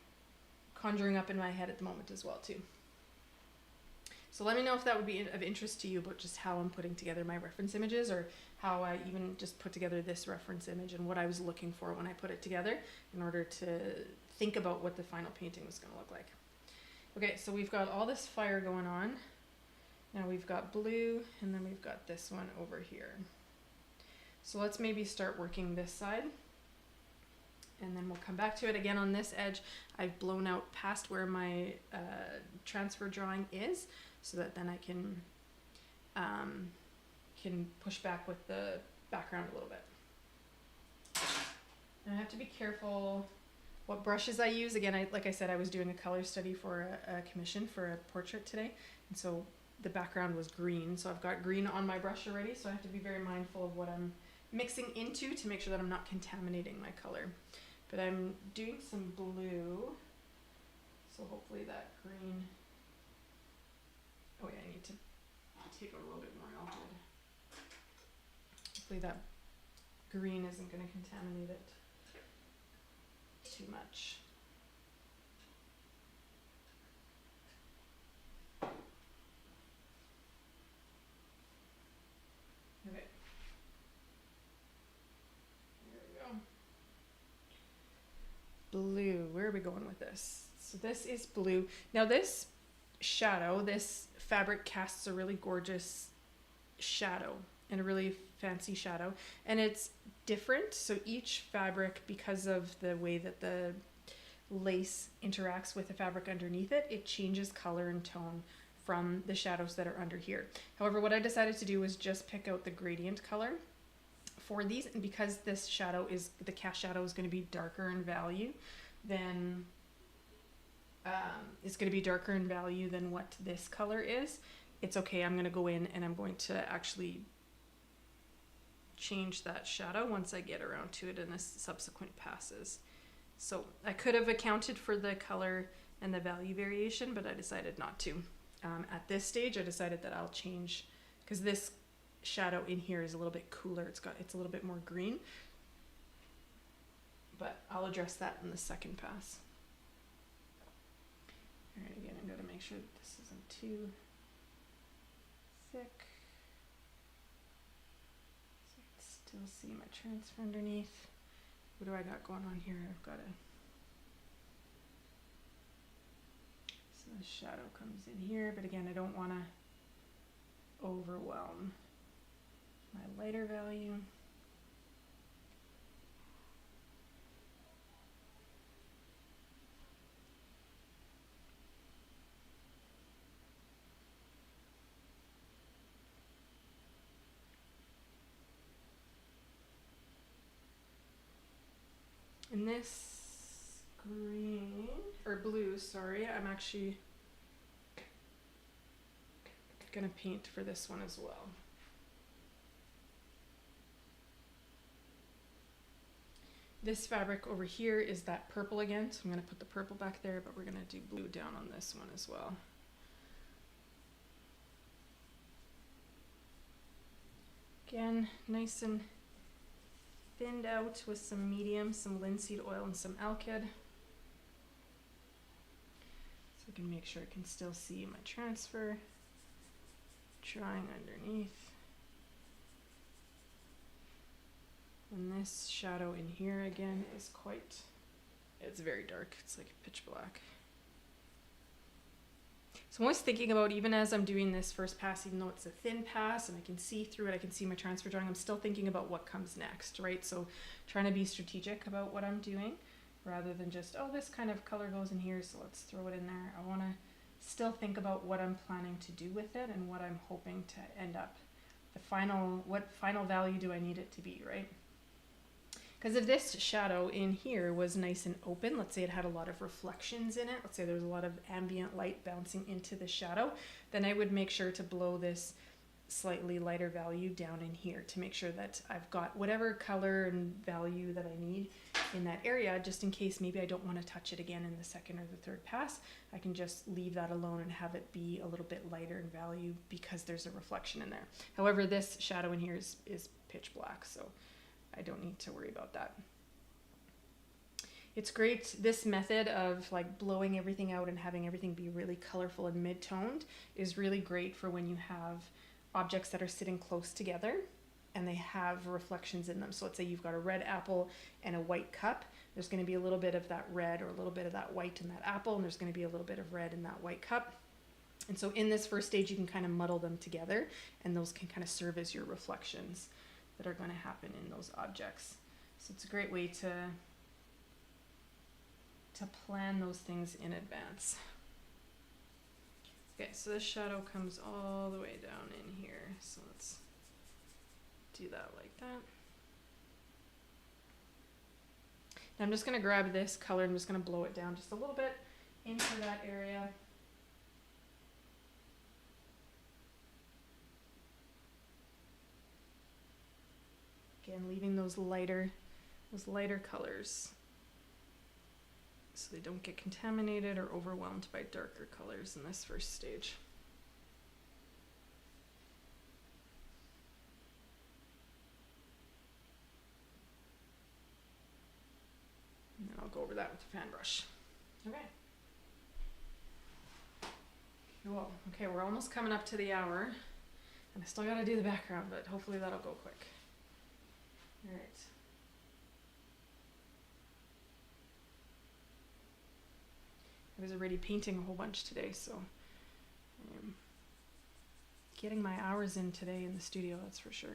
conjuring up in my head at the moment as well too. So let me know if that would be of interest to you about just how I'm putting together my reference images, or how I even just put together this reference image and what I was looking for when I put it together in order to think about what the final painting was going to look like. Okay, so we've got all this fire going on. Now we've got blue, and then we've got this one over here. So let's maybe start working this side, and then we'll come back to it again on this edge. I've blown out past where my transfer drawing is, so that then I can push back with the background a little bit. And I have to be careful what brushes I use. Again, like I said, I was doing a color study for a commission for a portrait today, and so the background was green, so I've got green on my brush already, so I have to be very mindful of what I'm mixing into to make sure that I'm not contaminating my color. But I'm doing some blue, so hopefully that green, oh yeah, I need to take out a little bit more Alkyd. Hopefully that green isn't going to contaminate it too much. Okay. There we go. Blue. Where are we going with this? So this is blue. Now this shadow, this fabric casts a really gorgeous shadow and a really fancy shadow, and it's different. So each fabric, because of the way that the lace interacts with the fabric underneath it, it changes color and tone from the shadows that are under here. However, what I decided to do was just pick out the gradient color for these, and because this shadow is, the cast shadow is going to be darker in value than what this color is, it's okay. I'm going to go in and I'm going to actually change that shadow once I get around to it in the subsequent passes. So I could have accounted for the color and the value variation, but I decided not to. At this stage, I decided that I'll change, because this shadow in here is a little bit cooler. It's a little bit more green, but I'll address that in the second pass. All right, again, I'm going to make sure that this isn't too thick. So I can still see my transfer underneath. What do I got going on here? I've got a, so the shadow comes in here, but again, I don't want to overwhelm my lighter value. And this green, or blue, sorry, I'm actually gonna paint for this one as well. This fabric over here is that purple again, so I'm gonna put the purple back there, but we're gonna do blue down on this one as well. Again, nice and thinned out with some medium, some linseed oil, and some Alkyd. So I can make sure I can still see my transfer drying underneath. And this shadow in here again is quite, it's very dark. It's like pitch black. So I'm always thinking about, even as I'm doing this first pass, even though it's a thin pass and I can see through it, I can see my transfer drawing, I'm still thinking about what comes next, right? So trying to be strategic about what I'm doing rather than just, oh, this kind of color goes in here, so let's throw it in there. I want to still think about what I'm planning to do with it and what I'm hoping to end up. What final value do I need it to be, right? Because if this shadow in here was nice and open, let's say it had a lot of reflections in it, let's say there was a lot of ambient light bouncing into the shadow, then I would make sure to blow this slightly lighter value down in here to make sure that I've got whatever color and value that I need in that area, just in case maybe I don't want to touch it again in the second or the third pass. I can just leave that alone and have it be a little bit lighter in value because there's a reflection in there. However, this shadow in here is pitch black, so I don't need to worry about that. It's great, this method of like blowing everything out and having everything be really colorful and mid-toned is really great for when you have objects that are sitting close together and they have reflections in them. So let's say you've got a red apple and a white cup. There's going to be a little bit of that red or a little bit of that white in that apple, and there's going to be a little bit of red in that white cup. And so in this first stage, you can kind of muddle them together, and those can kind of serve as your reflections that are going to happen in those objects. So it's a great way to plan those things in advance. Okay, so this shadow comes all the way down in here. So let's do that like that. Now I'm just going to grab this color and I'm just going to blow it down just a little bit into that area. Again, leaving those lighter colors so they don't get contaminated or overwhelmed by darker colors in this first stage. And then I'll go over that with the fan brush. Okay. Cool. Okay, we're almost coming up to the hour, and I still got to do the background, but hopefully that'll go quick. All right. I was already painting a whole bunch today, so I'm getting my hours in today in the studio, that's for sure.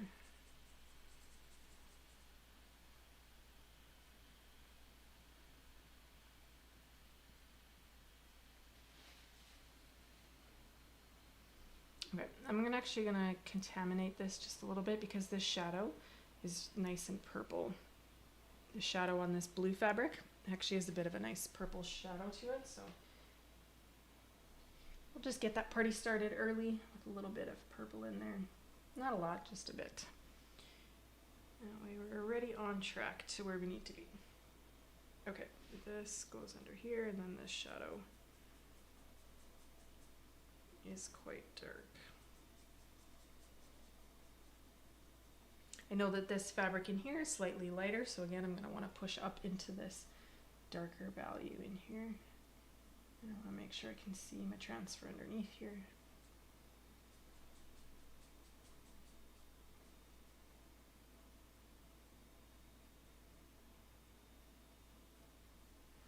Okay, I'm actually gonna contaminate this just a little bit because this shadow is nice and purple. The shadow on this blue fabric actually has a bit of a nice purple shadow to it, so we'll just get that party started early with a little bit of purple in there. Not a lot, just a bit. That way we're already on track to where we need to be. Okay, this goes under here, and then this shadow is quite dark. I know that this fabric in here is slightly lighter, so again, I'm going to want to push up into this darker value in here. And I want to make sure I can see my transfer underneath here.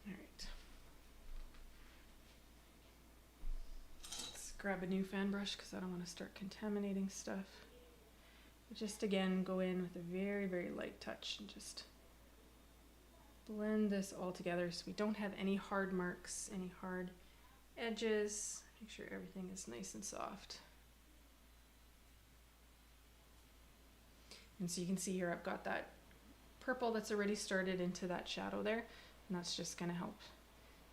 All right. Let's grab a new fan brush because I don't want to start contaminating stuff. Just again, go in with a very, very light touch and just blend this all together so we don't have any hard marks, any hard edges. Make sure everything is nice and soft. And so you can see here I've got that purple that's already started into that shadow there, and that's just going to help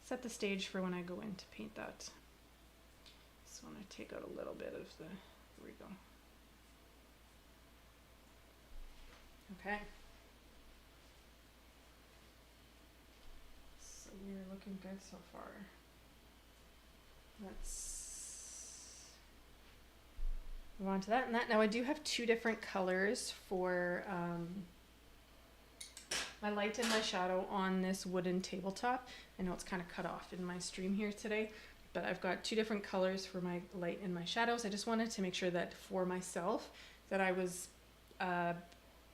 set the stage for when I go in to paint that. So I'm going to take out a little bit of the, here we go. Okay. So we're looking good so far. move on to that and that. Now I do have two different colors for my light and my shadow on this wooden tabletop. I know it's kind of cut off in my stream here today, but I've got two different colors for my light and my shadows. I just wanted to make sure that for myself that I was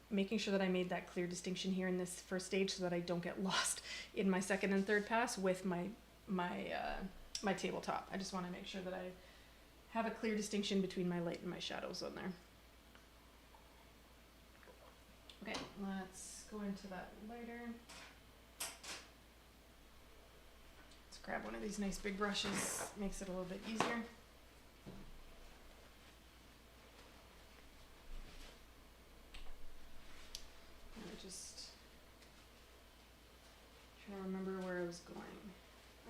making sure that I made that clear distinction here in this first stage so that I don't get lost in my second and third pass with my tabletop. I just want to make sure that I have a clear distinction between my light and my shadows on there. Okay, let's go into that lighter. Let's grab one of these nice big brushes, makes it a little bit easier. Just trying to remember where I was going.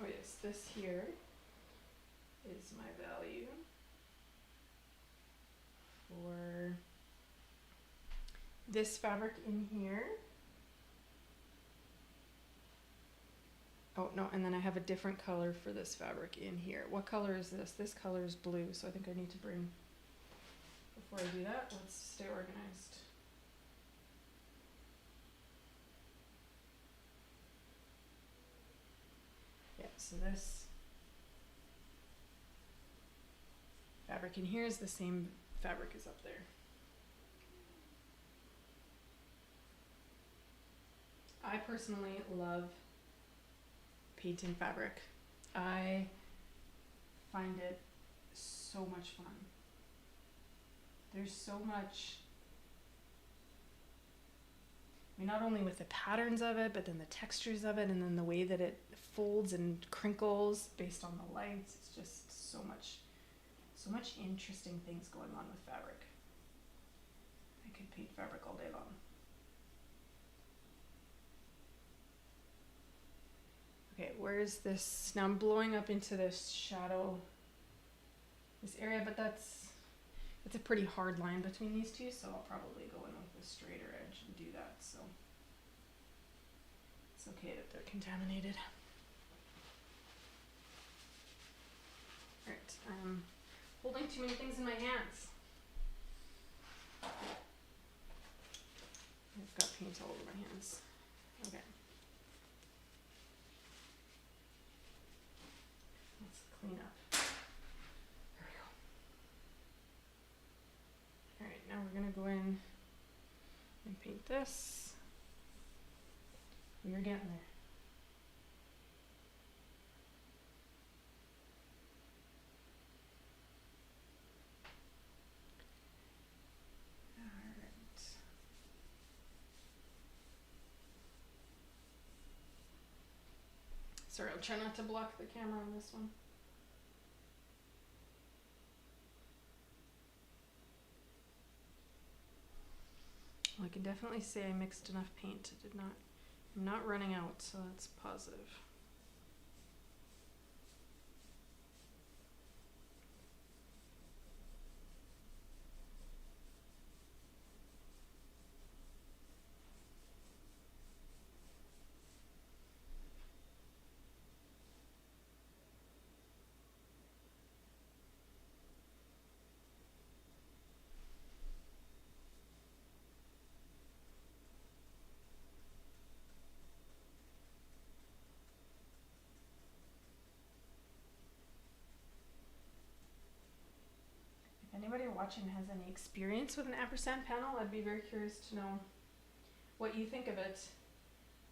Oh yes, this here is my value for this fabric in here. Oh no, and then I have a different color for this fabric in here. What color is this? This color is blue, so I think I need to bring, before I do that, let's stay organized. So this fabric in here is the same fabric as up there. I personally love painting fabric. I find it so much fun. There's so much, I mean, not only with the patterns of it, but then the textures of it, and then the way that it folds and crinkles based on the lights. It's just so much interesting things going on with fabric. I could paint fabric all day long. Okay, where's this? Now I'm blowing up into this shadow, this area, but it's a pretty hard line between these two, so I'll probably go in with a straighter edge and do that. So it's okay that they're contaminated. Alright, I'm holding too many things in my hands. I've got paint all over my hands. Okay. Let's clean up. There we go. Alright, now we're going to go in and paint this. We're getting there. Sorry, I'll try not to block the camera on this one. Well, I can definitely say I mixed enough paint. I'm not running out, so that's positive. Anybody watching has any experience with an ampersand panel, I'd be very curious to know what you think of it.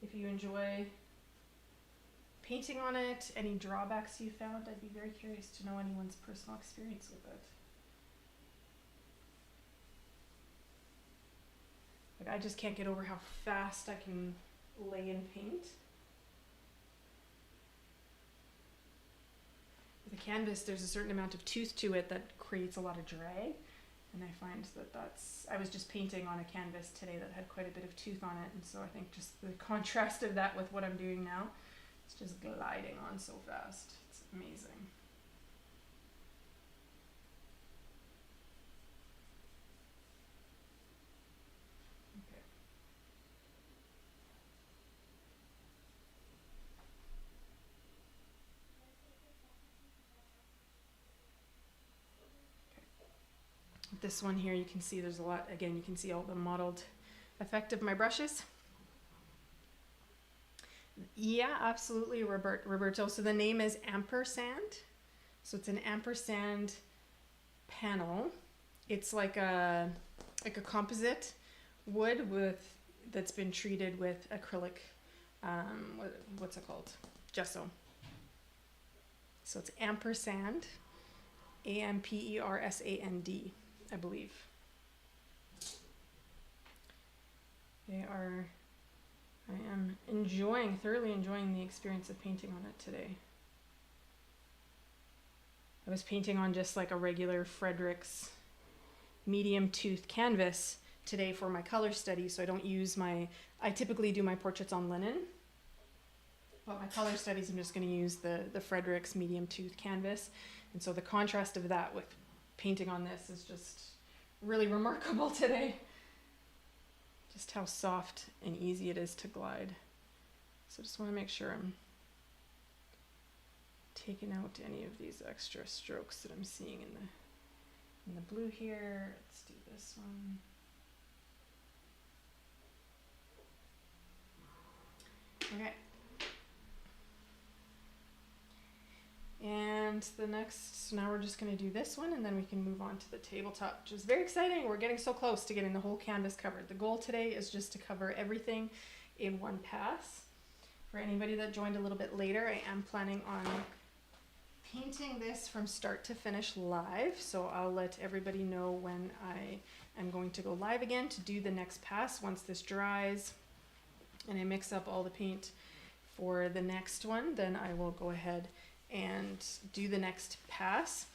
If you enjoy painting on it, any drawbacks you found, I'd be very curious to know anyone's personal experience with it. Like, I just can't get over how fast I can lay in paint. With a canvas, there's a certain amount of tooth to it that creates a lot of drag, and I find that I was just painting on a canvas today that had quite a bit of tooth on it, and so I think just the contrast of that with what I'm doing now, it's just gliding on so fast. It's amazing. this one here, you can see there's a lot, again, you can see all the mottled effect of my brushes. Yeah, absolutely, Roberto. So the name is ampersand. So it's an ampersand panel. It's like a composite wood that's been treated with acrylic, what's it called? Gesso. So it's ampersand, AMPERSAND, I believe. I am thoroughly enjoying the experience of painting on it today. I was painting on just like a regular Frederick's medium tooth canvas today for my color study, so I don't use I typically do my portraits on linen, but my color studies I'm just going to use the Frederick's medium tooth canvas, and so the contrast of that with painting on this is just really remarkable today. Just how soft and easy it is to glide. So just want to make sure I'm taking out any of these extra strokes that I'm seeing in the blue here. Let's do this one. Okay. And the next, so now we're just going to do this one, and then we can move on to the tabletop, which is very exciting. We're getting so close to getting the whole canvas covered. The goal today is just to cover everything in one pass. For anybody that joined a little bit later, I am planning on painting this from start to finish live, so I'll let everybody know when I am going to go live again to do the next pass once this dries and I mix up all the paint for the next one. Then I will go ahead and do the next pass.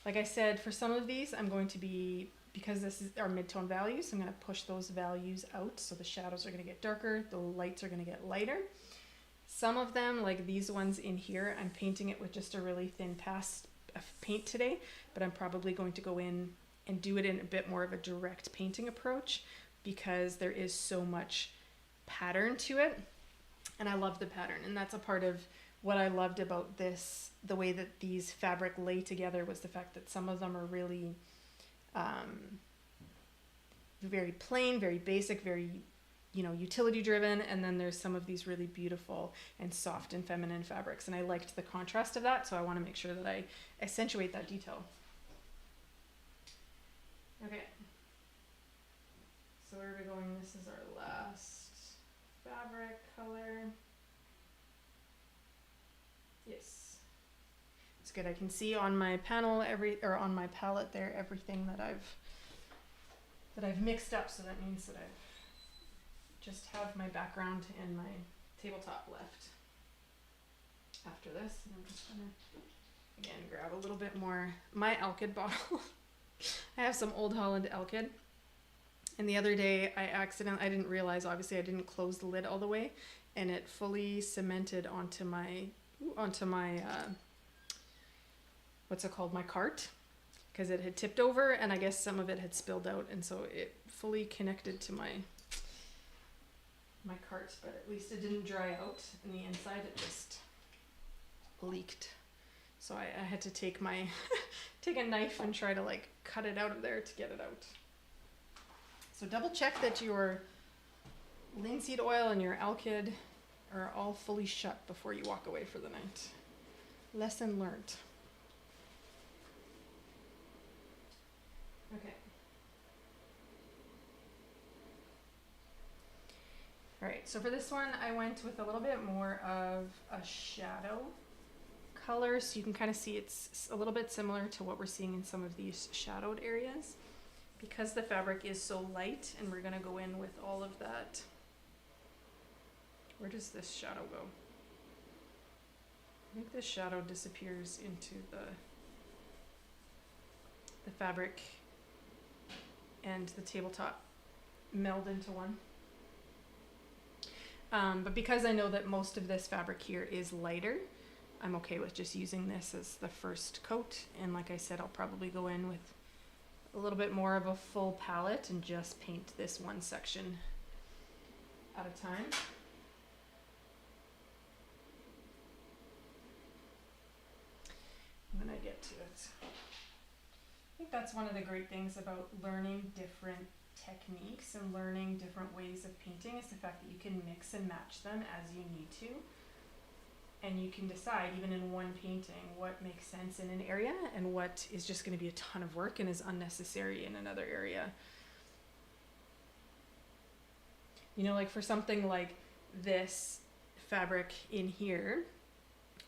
Like I said, for some of these I'm going to be, because this is our mid-tone values, I'm going to push those values out, so the shadows are going to get darker, the lights are going to get lighter. Some of them, like these ones in here, I'm painting it with just a really thin pass of paint today, but I'm probably going to go in and do it in a bit more of a direct painting approach, because there is so much pattern to it, and I love the pattern. And that's a part of what I loved about this, the way that these fabric lay together, was the fact that some of them are really very plain, very basic, very, you know, utility driven, and then there's some of these really beautiful and soft and feminine fabrics, and I liked the contrast of that, so I want to make sure that I accentuate that detail. Okay, so where are we going? This is our last fabric color. Yes, it's good. I can see on my panel on my palette there everything that I've mixed up, so that means that I've just have my background and my tabletop left after this. And I'm just gonna again grab a little bit more my Alkyd bottle. I have some old Holland Alkyd, and the other day I didn't realize, obviously I didn't close the lid all the way, and it fully cemented onto my what's it called, my cart, because it had tipped over and I guess some of it had spilled out, and so it fully connected to my cart, but at least it didn't dry out, and the inside it just leaked. So I had to take take a knife and try to like cut it out of there to get it out. So double check that your linseed oil and your Alkyd are all fully shut before you walk away for the night. Lesson learned. Okay. All right, so for this one, I went with a little bit more of a shadow color, so you can kind of see it's a little bit similar to what we're seeing in some of these shadowed areas. Because the fabric is so light, and we're gonna go in with all of that. Where does this shadow go? I think this shadow disappears into the fabric and the tabletop meld into one. But because I know that most of this fabric here is lighter, I'm okay with just using this as the first coat. And like I said, I'll probably go in with a little bit more of a full palette and just paint this one section at a time. When I get to it. think that's one of the great things about learning different techniques and learning different ways of painting is the fact that you can mix and match them as you need to. And you can decide, even in one painting, what makes sense in an area and what is just going to be a ton of work and is unnecessary in another area. You know, like for something like this fabric in here,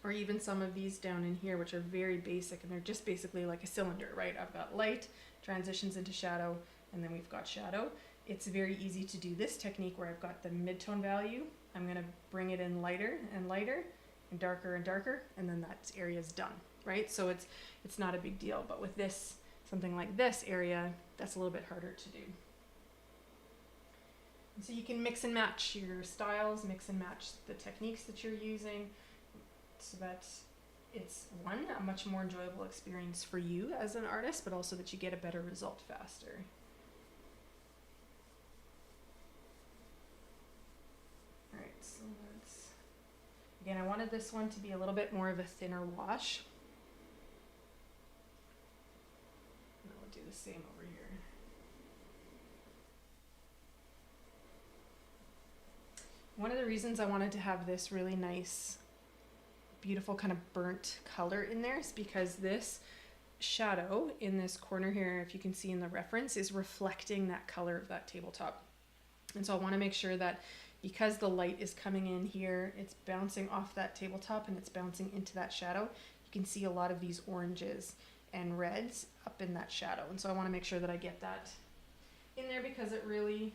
or even some of these down in here, which are very basic, and they're just basically like a cylinder, right? I've got light, transitions into shadow, and then we've got shadow. It's very easy to do this technique where I've got the mid-tone value. I'm going to bring it in lighter and lighter, and darker, and then that area's done, right? So it's not a big deal. But with this, something like this area, that's a little bit harder to do. And so you can mix and match your styles, mix and match the techniques that you're using, so that it's one, a much more enjoyable experience for you as an artist, but also that you get a better result faster. All right, so let's, again, I wanted this one to be a little bit more of a thinner wash. And I'll do the same over here. One of the reasons I wanted to have this really nice, beautiful kind of burnt color in there is because this shadow in this corner here, if you can see in the reference, is reflecting that color of that tabletop. And so I want to make sure that because the light is coming in here, it's bouncing off that tabletop and it's bouncing into that shadow. You can see a lot of these oranges and reds up in that shadow. And so I want to make sure that I get that in there because it really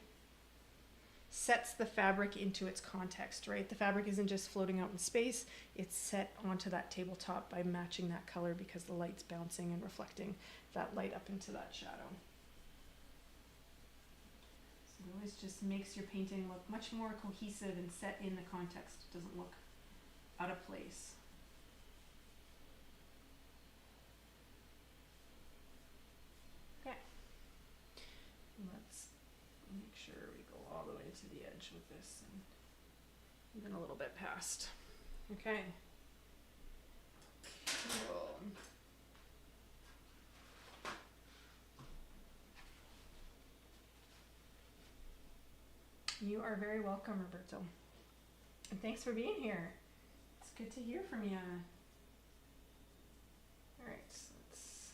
sets the fabric into its context, right? The fabric isn't just floating out in space, it's set onto that tabletop by matching that color because the light's bouncing and reflecting that light up into that shadow. So it always just makes your painting look much more cohesive and set in the context. It doesn't look out of place. Okay, let's make sure we go all the way to the edge with this and even a little bit past. Okay. Cool. You are very welcome, Roberto. And thanks for being here. It's good to hear from you. All right, so let's,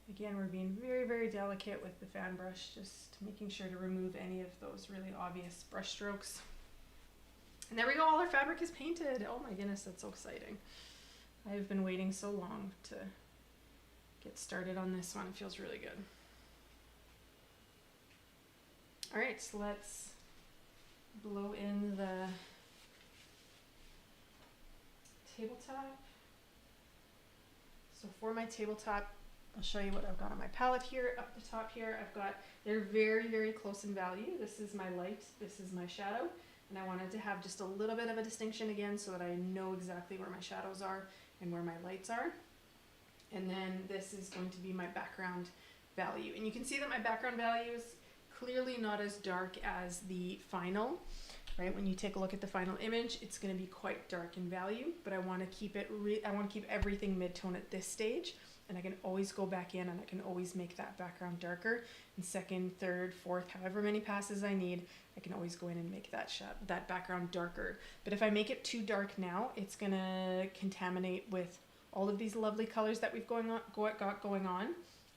again, we're being very, very delicate with the fan brush, just making sure to remove any of those really obvious brush strokes. And there we go, all our fabric is painted. Oh my goodness, that's so exciting. I've been waiting so long to get started on this one. It feels really good. All right, so let's blow in the tabletop. So for my tabletop, I'll show you what I've got on my palette here. Up the top here, I've got, they're very, very close in value. This is my light, this is my shadow. And I wanted to have just a little bit of a distinction again so that I know exactly where my shadows are and where my lights are. And then this is going to be my background value. And you can see that my background value is clearly not as dark as the final, right? When you take a look at the final image, it's going to be quite dark in value, but I want to keep it, I want to keep everything mid-tone at this stage, and I can always go back in and I can always make that background darker. And second, third, fourth, however many passes I need, I can always go in and make that background darker. But if I make it too dark now, it's going to contaminate with all of these lovely colors that we've got going on,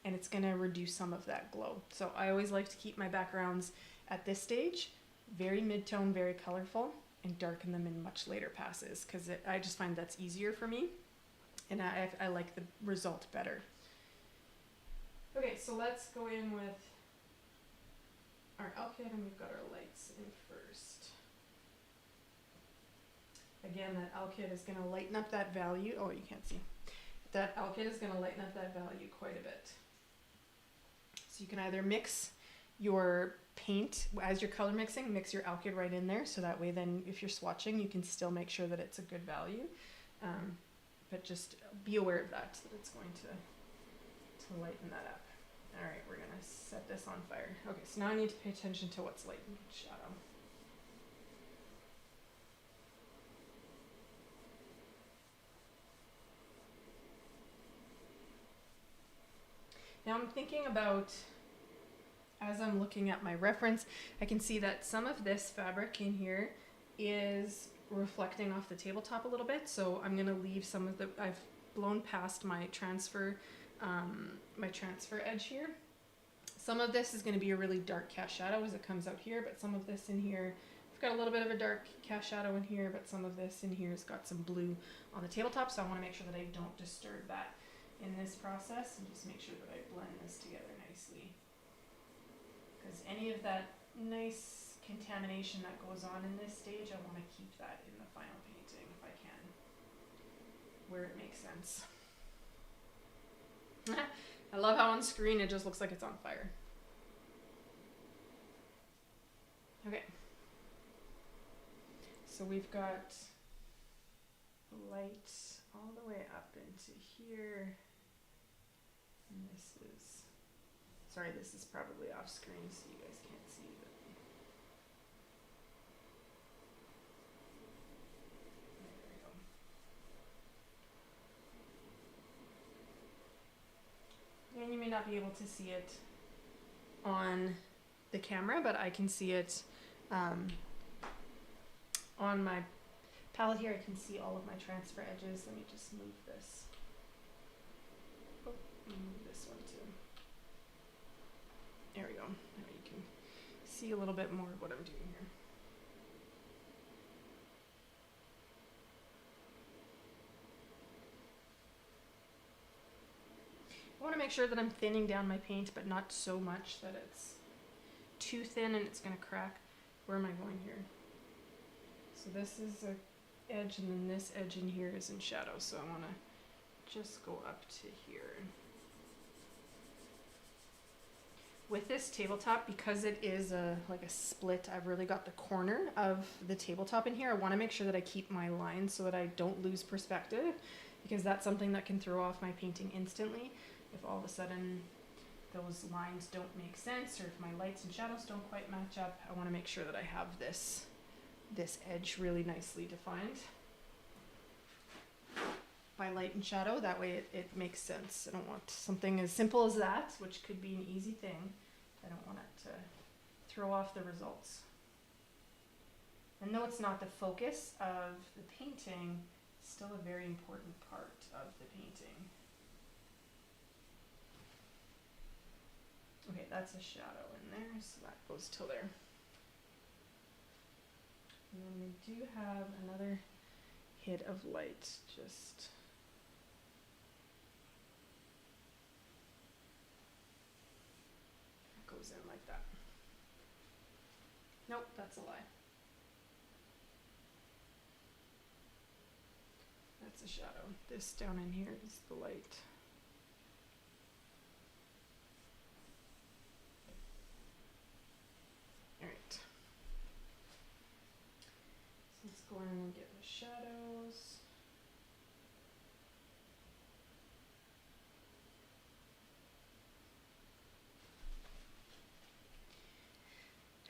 and it's going to reduce some of that glow. So I always like to keep my backgrounds at this stage very mid-tone, very colorful, and darken them in much later passes because I just find that's easier for me, and I like the result better. Okay, so let's go in with our Alkyd, and we've got our lights in first. Again, that Alkyd is going to lighten up that value. Oh, you can't see. That Alkyd is going to lighten up that value quite a bit. So you can either mix your paint as you're color mixing, mix your Alkyd right in there, so that way then if you're swatching, you can still make sure that it's a good value. But just be aware of that it's going to lighten that up. All right, we're gonna set this on fire. Okay, so now I need to pay attention to what's light and shadow. Now I'm thinking about, as I'm looking at my reference, I can see that some of this fabric in here is reflecting off the tabletop a little bit, so I'm going to leave some of the, I've blown past my transfer edge here. Some of this is going to be a really dark cast shadow as it comes out here, but some of this in here, I've got a little bit of a dark cast shadow in here, but some of this in here has got some blue on the tabletop, so I want to make sure that I don't disturb that in this process, and just make sure that I blend this together nicely. Because any of that nice contamination that goes on in this stage, I want to keep that in the final painting if I can, where it makes sense. I love how on screen it just looks like it's on fire. Okay. So we've got light all the way up into here. And this is, sorry, this is probably off screen so you guys can't see, but there we go. And you may not be able to see it on the camera, but I can see it on my palette here. I can see all of my transfer edges. Let me just move this. Oh, move this one too. There we go. Now you can see a little bit more of what I'm doing here. I want to make sure that I'm thinning down my paint, but not so much that it's too thin and it's going to crack. Where am I going here? So this is a edge, and then this edge in here is in shadow, so I want to just go up to here. With this tabletop, because it is like a split, I've really got the corner of the tabletop in here. I want to make sure that I keep my lines so that I don't lose perspective, because that's something that can throw off my painting instantly. If all of a sudden those lines don't make sense, or if my lights and shadows don't quite match up, I want to make sure that I have this edge really nicely defined by light and shadow. That way it makes sense. I don't want something as simple as that, which could be an easy thing. I don't want it to throw off the results. And though it's not the focus of the painting, it's still a very important part of the painting. Okay, that's a shadow in there, so that goes till there. And then we do have another hit of light, just goes in like that. Nope, that's a lie. That's a shadow. This down in here is the light. Alright. So let's go in and get the shadows.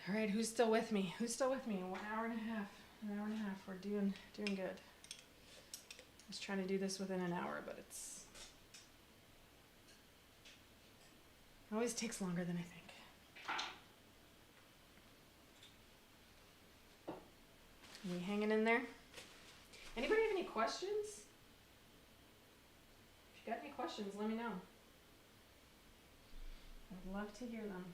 All right, who's still with me? Who's still with me? 1 hour and a half. An hour and a half. We're doing good. I was trying to do this within an hour, but it always takes longer than I think. Are we hanging in there? Anybody have any questions? If you got any questions, let me know. I'd love to hear them.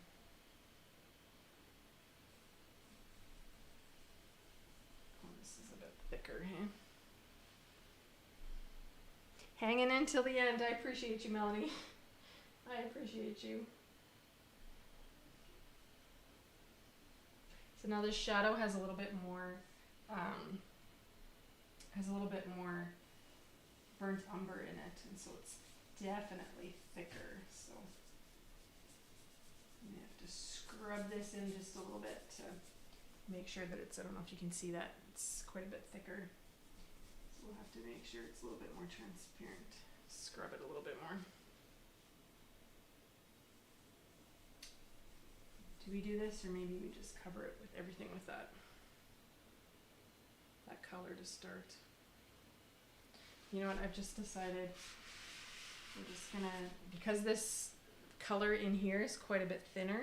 Thicker, huh? Hanging in till the end. I appreciate you, Melanie. I appreciate you. So now this shadow has a little bit more, burnt umber in it, and so it's definitely thicker. So I'm gonna have to scrub this in just a little bit to make sure that it's, I don't know if you can see that, it's quite a bit thicker. So we'll have to make sure it's a little bit more transparent. Scrub it a little bit more. Do we do this, or maybe we just cover it with everything with that color to start? You know what, I've just decided we're just gonna, because this color in here is quite a bit thinner.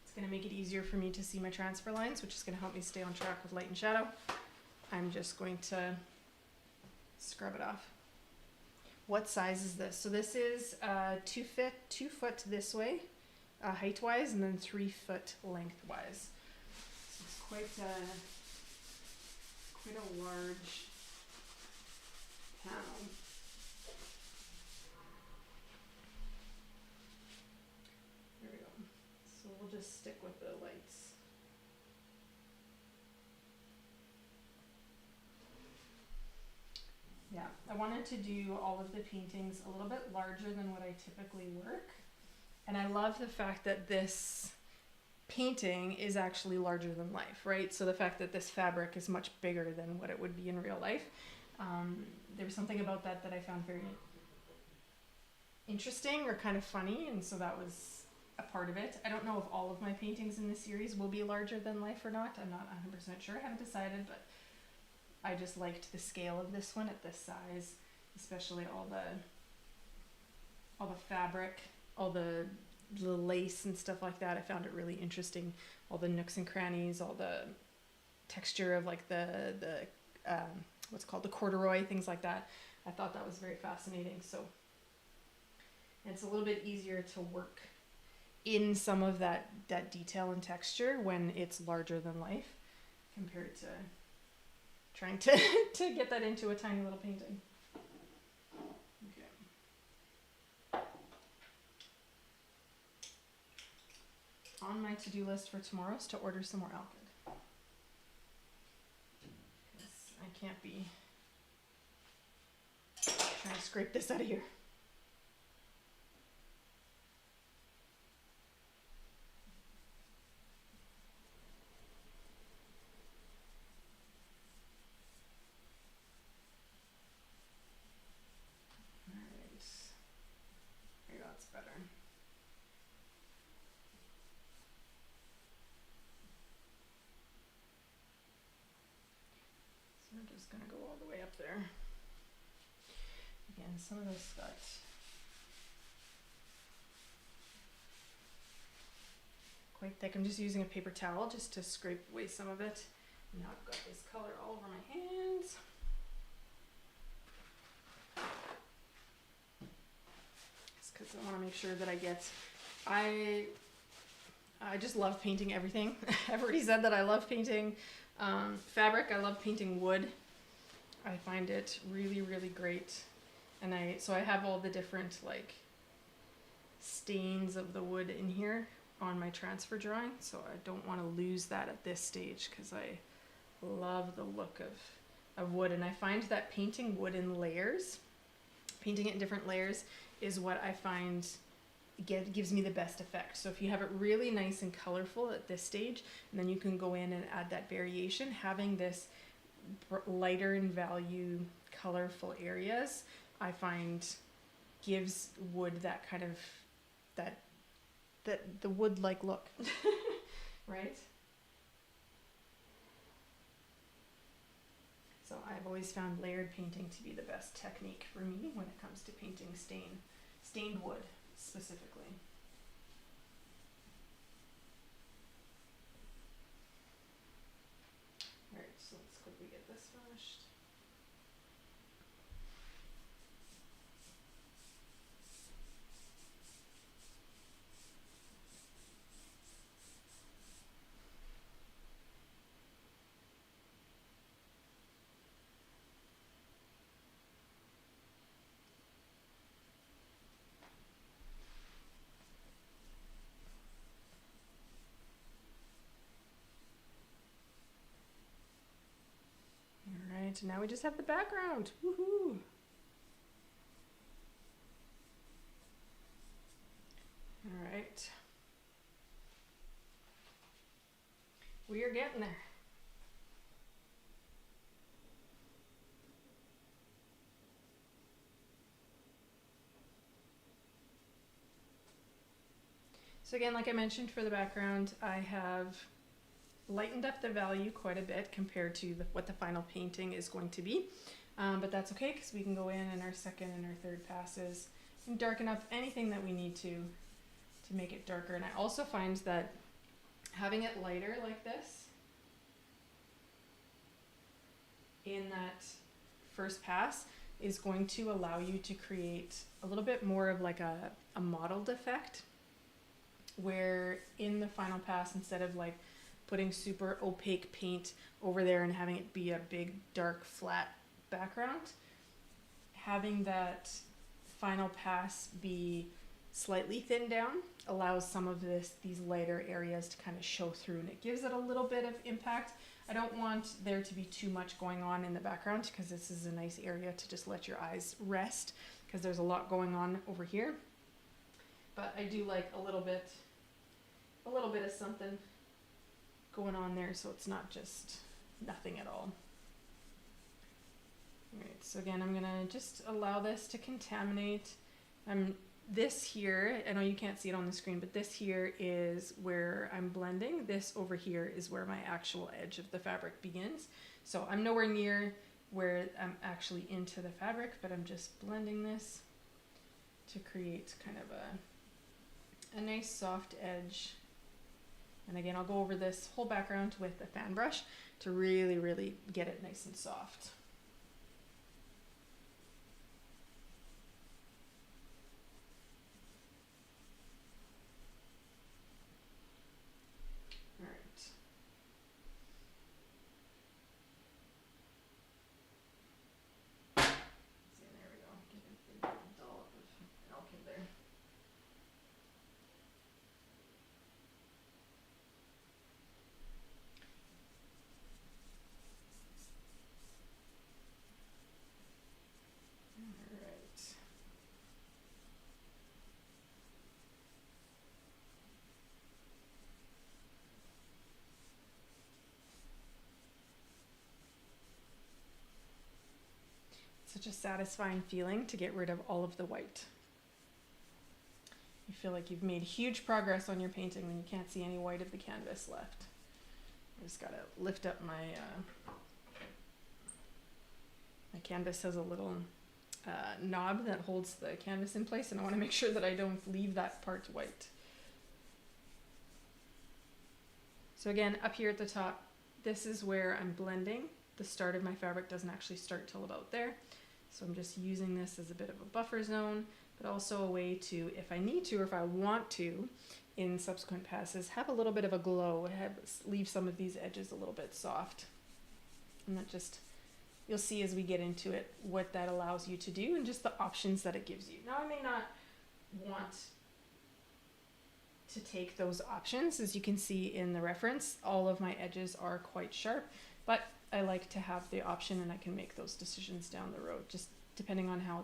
It's going to make it easier for me to see my transfer lines, which is going to help me stay on track with light and shadow. I'm just going to scrub it off. What size is this? So this is 2 foot this way, height-wise, and then 3 foot lengthwise. So it's quite a large panel. There we go. So we'll just stick with the lights. Yeah, I wanted to do all of the paintings a little bit larger than what I typically work. And I love the fact that this painting is actually larger than life, right? So the fact that this fabric is much bigger than what it would be in real life. There was something about that I found very interesting or kind of funny, and so that was a part of it. I don't know if all of my paintings in this series will be larger than life or not. I'm not 100% sure. I haven't decided, but I just liked the scale of this one at this size, especially all the fabric, all the lace and stuff like that. I found it really interesting. All the nooks and crannies, all the texture of like the what's called the corduroy, things like that. I thought that was very fascinating. So it's a little bit easier to work in some of that detail and texture when it's larger than life compared to trying to get that into a tiny little painting. Okay. On my to-do list for tomorrow is to order some more Alkyd. I can't be trying to scrape this out of here. I'm just going to go all the way up there. Again, some of this got quite thick. I'm just using a paper towel just to scrape away some of it. Now I've got this color all over my hands. Just because I want to make sure that I get... I just love painting everything. I've already said that I love painting fabric. I love painting wood. I find it really, really great. And so I have all the different like stains of the wood in here on my transfer drawing. So I don't want to lose that at this stage because I love the look of wood. And I find that painting wood in layers, painting it in different layers, is what I find gives me the best effect. So if you have it really nice and colorful at this stage, and then you can go in and add that variation, having this lighter in value colorful areas, I find gives wood that kind of that the wood like look. Right? So I've always found layered painting to be the best technique for me when it comes to painting stained wood specifically. Alright, so let's quickly get this finished. Now we just have the background. Woohoo! All right. We are getting there. So again, like I mentioned for the background, I have lightened up the value quite a bit compared to what the final painting is going to be, but that's okay because we can go in our second and our third passes and darken up anything that we need to make it darker. And I also find that having it lighter like this in that first pass is going to allow you to create a little bit more of like a mottled effect, where in the final pass, instead of like putting super opaque paint over there and having it be a big dark flat background, having that final pass be slightly thinned down allows some of these lighter areas to kind of show through, and it gives it a little bit of impact. I don't want there to be too much going on in the background, because this is a nice area to just let your eyes rest, because there's a lot going on over here. But I do like a little bit of something going on there, so it's not just nothing at all. Alright, so again, I'm gonna just allow this to contaminate. This here, I know you can't see it on the screen, but this here is where I'm blending. This over here is where my actual edge of the fabric begins. So I'm nowhere near where I'm actually into the fabric, but I'm just blending this to create kind of a nice soft edge. And again, I'll go over this whole background with a fan brush to really, really get it nice and soft. Such a satisfying feeling to get rid of all of the white. You feel like you've made huge progress on your painting when you can't see any white of the canvas left. I just gotta lift up my canvas has a little knob that holds the canvas in place, and I want to make sure that I don't leave that part white. So again, up here at the top, this is where I'm blending. The start of my fabric doesn't actually start till about there. So I'm just using this as a bit of a buffer zone, but also a way to, if I need to or if I want to, in subsequent passes, have a little bit of a glow, leave some of these edges a little bit soft. And that just, you'll see as we get into it what that allows you to do and just the options that it gives you. Now I may not want to take those options. As you can see in the reference, all of my edges are quite sharp, but I like to have the option, and I can make those decisions down the road, just depending on how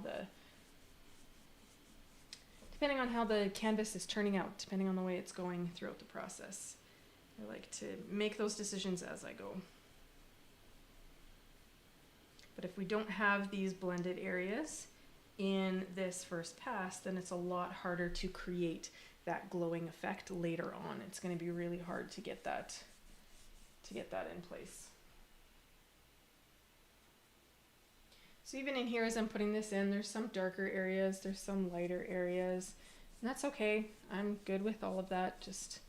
the canvas is turning out, depending on the way it's going throughout the process. I like to make those decisions as I go. But if we don't have these blended areas in this first pass, then it's a lot harder to create that glowing effect later on. It's going to be really hard to get that in place. So even in here, as I'm putting this in, there's some darker areas, there's some lighter areas, and that's okay. I'm good with all of that. Just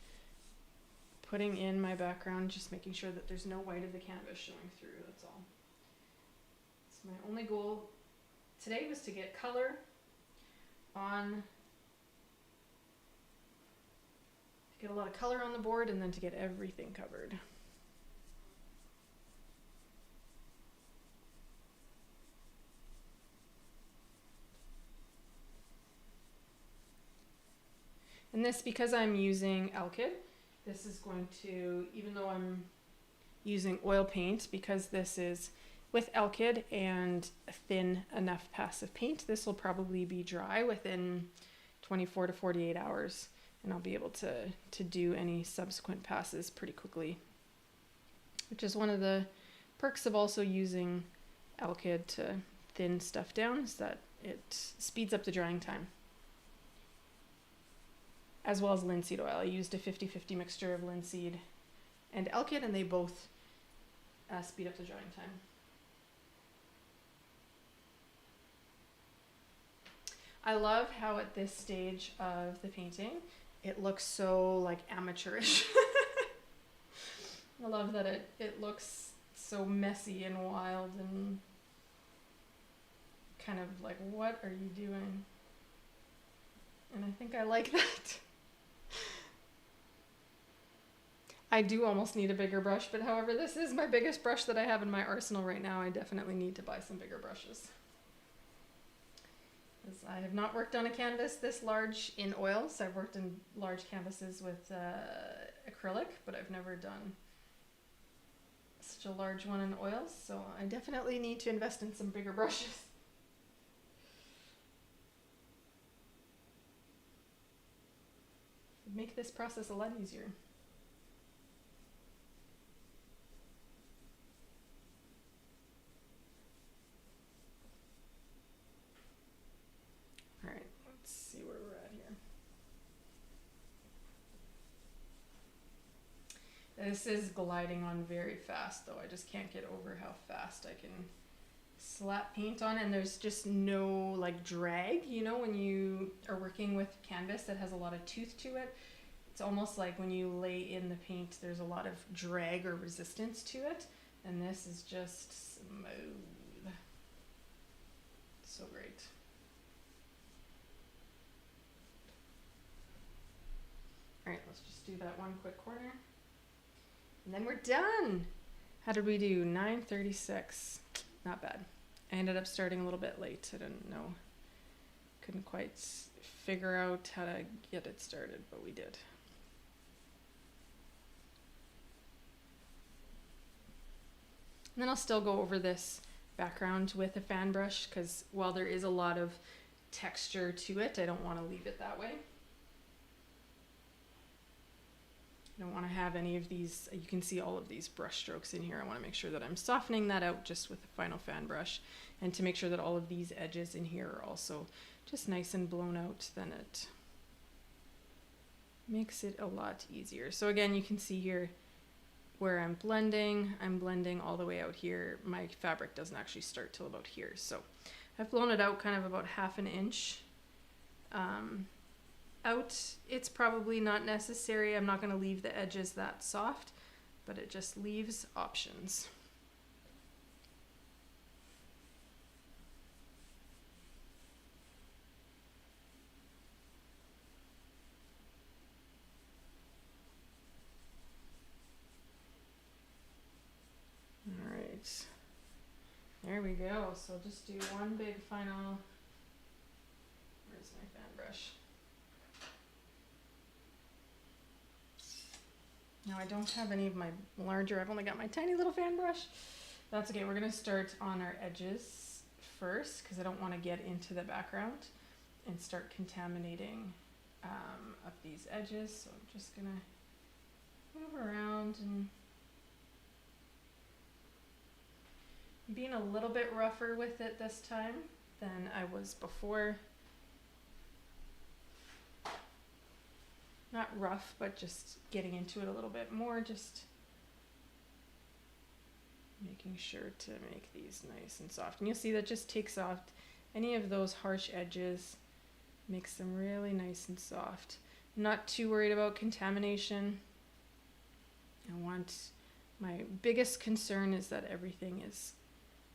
putting in my background, just making sure that there's no white of the canvas showing through, that's all. So my only goal today was to get color on, get a lot of color on the board, and then to get everything covered. And this, because I'm using Alkyd, this is going to, even though I'm using oil paint, because this is with Alkyd and a thin enough pass of paint, this will probably be dry within 24 to 48 hours, and I'll be able to do any subsequent passes pretty quickly, which is one of the perks of also using Alkyd to thin stuff down, is that it speeds up the drying time. As well as linseed oil. I used a 50-50 mixture of linseed and Alkyd, and they both speed up the drying time. I love how at this stage of the painting, it looks so like amateurish. I love that it looks so messy and wild and kind of like, what are you doing? And I think I like that. I do almost need a bigger brush, but however, this is my biggest brush that I have in my arsenal right now. I definitely need to buy some bigger brushes. As I have not worked on a canvas this large in oils. I've worked in large canvases with acrylic, but I've never done such a large one in oils, so I definitely need to invest in some bigger brushes. It'd make this process a lot easier. Alright, let's see where we're at here. This is gliding on very fast though. I just can't get over how fast I can slap paint on, and there's just no like drag, you know, when you are working with canvas that has a lot of tooth to it. It's almost like when you lay in the paint, there's a lot of drag or resistance to it, and this is just smooth. So great. All right, let's just do that one quick corner. And then we're done. How did we do? 9:36. Not bad. I ended up starting a little bit late. I didn't know. Couldn't quite figure out how to get it started, but we did. And then I'll still go over this background with a fan brush because while there is a lot of texture to it, I don't want to leave it that way. I don't want to have any of these, you can see all of these brush strokes in here. I want to make sure that I'm softening that out just with the final fan brush, and to make sure that all of these edges in here are also just nice and blown out, then it makes it a lot easier. So again, you can see here where I'm blending all the way out here. My fabric doesn't actually start till about here. So I've blown it out kind of about 1/2 inch. Out, it's probably not necessary. I'm not going to leave the edges that soft, but it just leaves options. All right, there we go. So just do one big final, where's my fan brush? Now I don't have any of my larger, I've only got my tiny little fan brush. That's okay, we're gonna start on our edges first because I don't want to get into the background and start contaminating up these edges. So I'm just gonna move around and being a little bit rougher with it this time than I was before. Not rough, but just getting into it a little bit more, just making sure to make these nice and soft. And you'll see that just takes off any of those harsh edges, makes them really nice and soft. I'm not too worried about contamination. My biggest concern is that everything is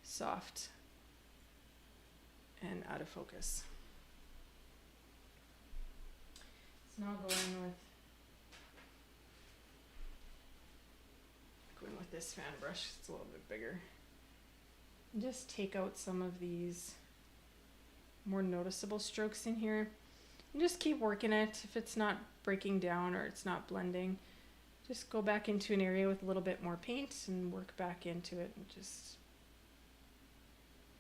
soft and out of focus. Now going with this fan brush, it's a little bit bigger. And just take out some of these more noticeable strokes in here. And just keep working it. If it's not breaking down or it's not blending, just go back into an area with a little bit more paint and work back into it, and just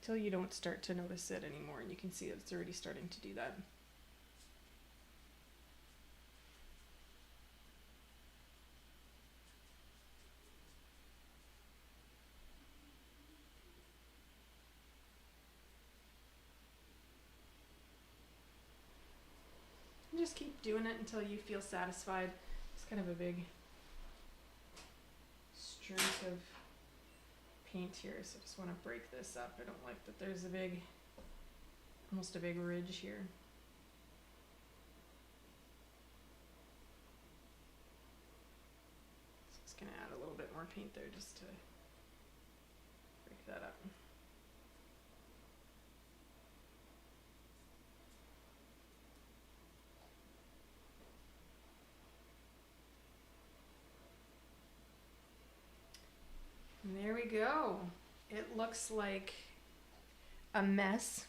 until you don't start to notice it anymore, and you can see that it's already starting to do that. Just keep doing it until you feel satisfied. It's kind of a big streak of paint here, so I just want to break this up. I don't like that there's a big almost a big ridge here. So just gonna add a little bit more paint there just to break that up. And there we go. It looks like a mess.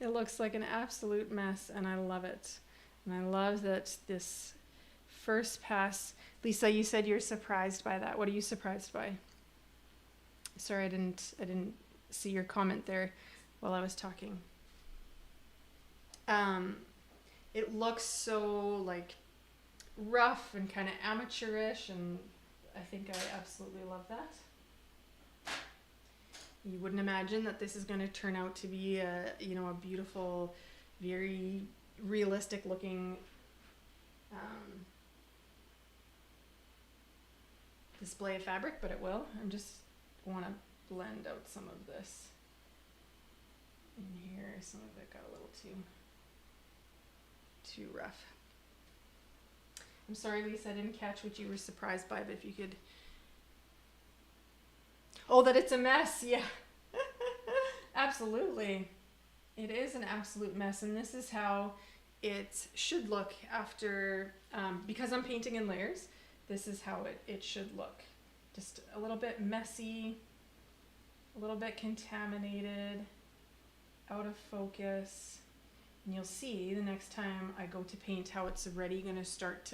It looks like an absolute mess, and I love it. And I love that this first pass. Lisa, you said you're surprised by that. What are you surprised by? Sorry, I didn't see your comment there while I was talking. It looks so like rough and kind of amateurish, and I think I absolutely love that. You wouldn't imagine that this is going to turn out to be a, you know, a beautiful, very realistic looking display of fabric, but it will. I just want to blend out some of this in here. Some of it got a little too rough. I'm sorry, Lisa, I didn't catch what you were surprised by, but if you could... Oh, that it's a mess. Yeah. Absolutely. It is an absolute mess, and this is how it should look after, because I'm painting in layers, this is how it should look. Just a little bit messy, a little bit contaminated, out of focus. And you'll see the next time I go to paint how it's already going to start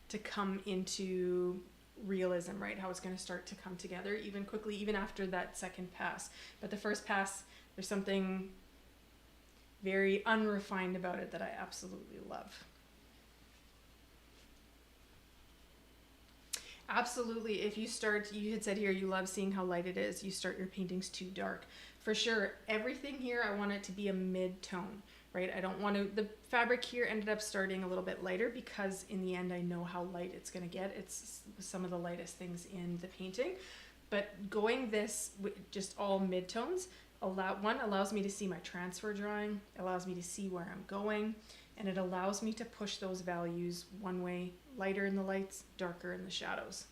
to come into realism, right? How it's going to start to come together even quickly, even after that second pass. But the first pass, there's something very unrefined about it that I absolutely love. Absolutely. If you start, you had said here you love seeing how light it is, you start your paintings too dark. For sure, everything here I want it to be a mid-tone, right? I don't want to, the fabric here ended up starting a little bit lighter because in the end I know how light it's going to get. It's some of the lightest things in the painting. But going this just all mid-tones allows me to see my transfer drawing, allows me to see where I'm going, and it allows me to push those values one way, lighter in the lights, darker in the shadows.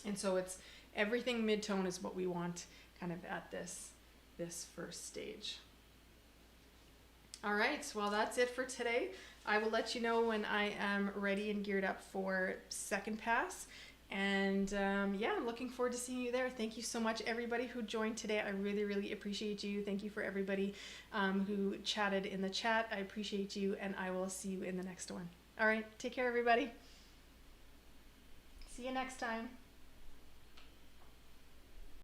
And so it's everything mid-tone is what we want kind of at this first stage. All right, well, that's it for today. I will let you know when I am ready and geared up for second pass. And yeah, I'm looking forward to seeing you there. Thank you so much, everybody who joined today. I really, really appreciate you. Thank you for everybody who chatted in the chat. I appreciate you, and I will see you in the next one. All right, take care, everybody. See you next time.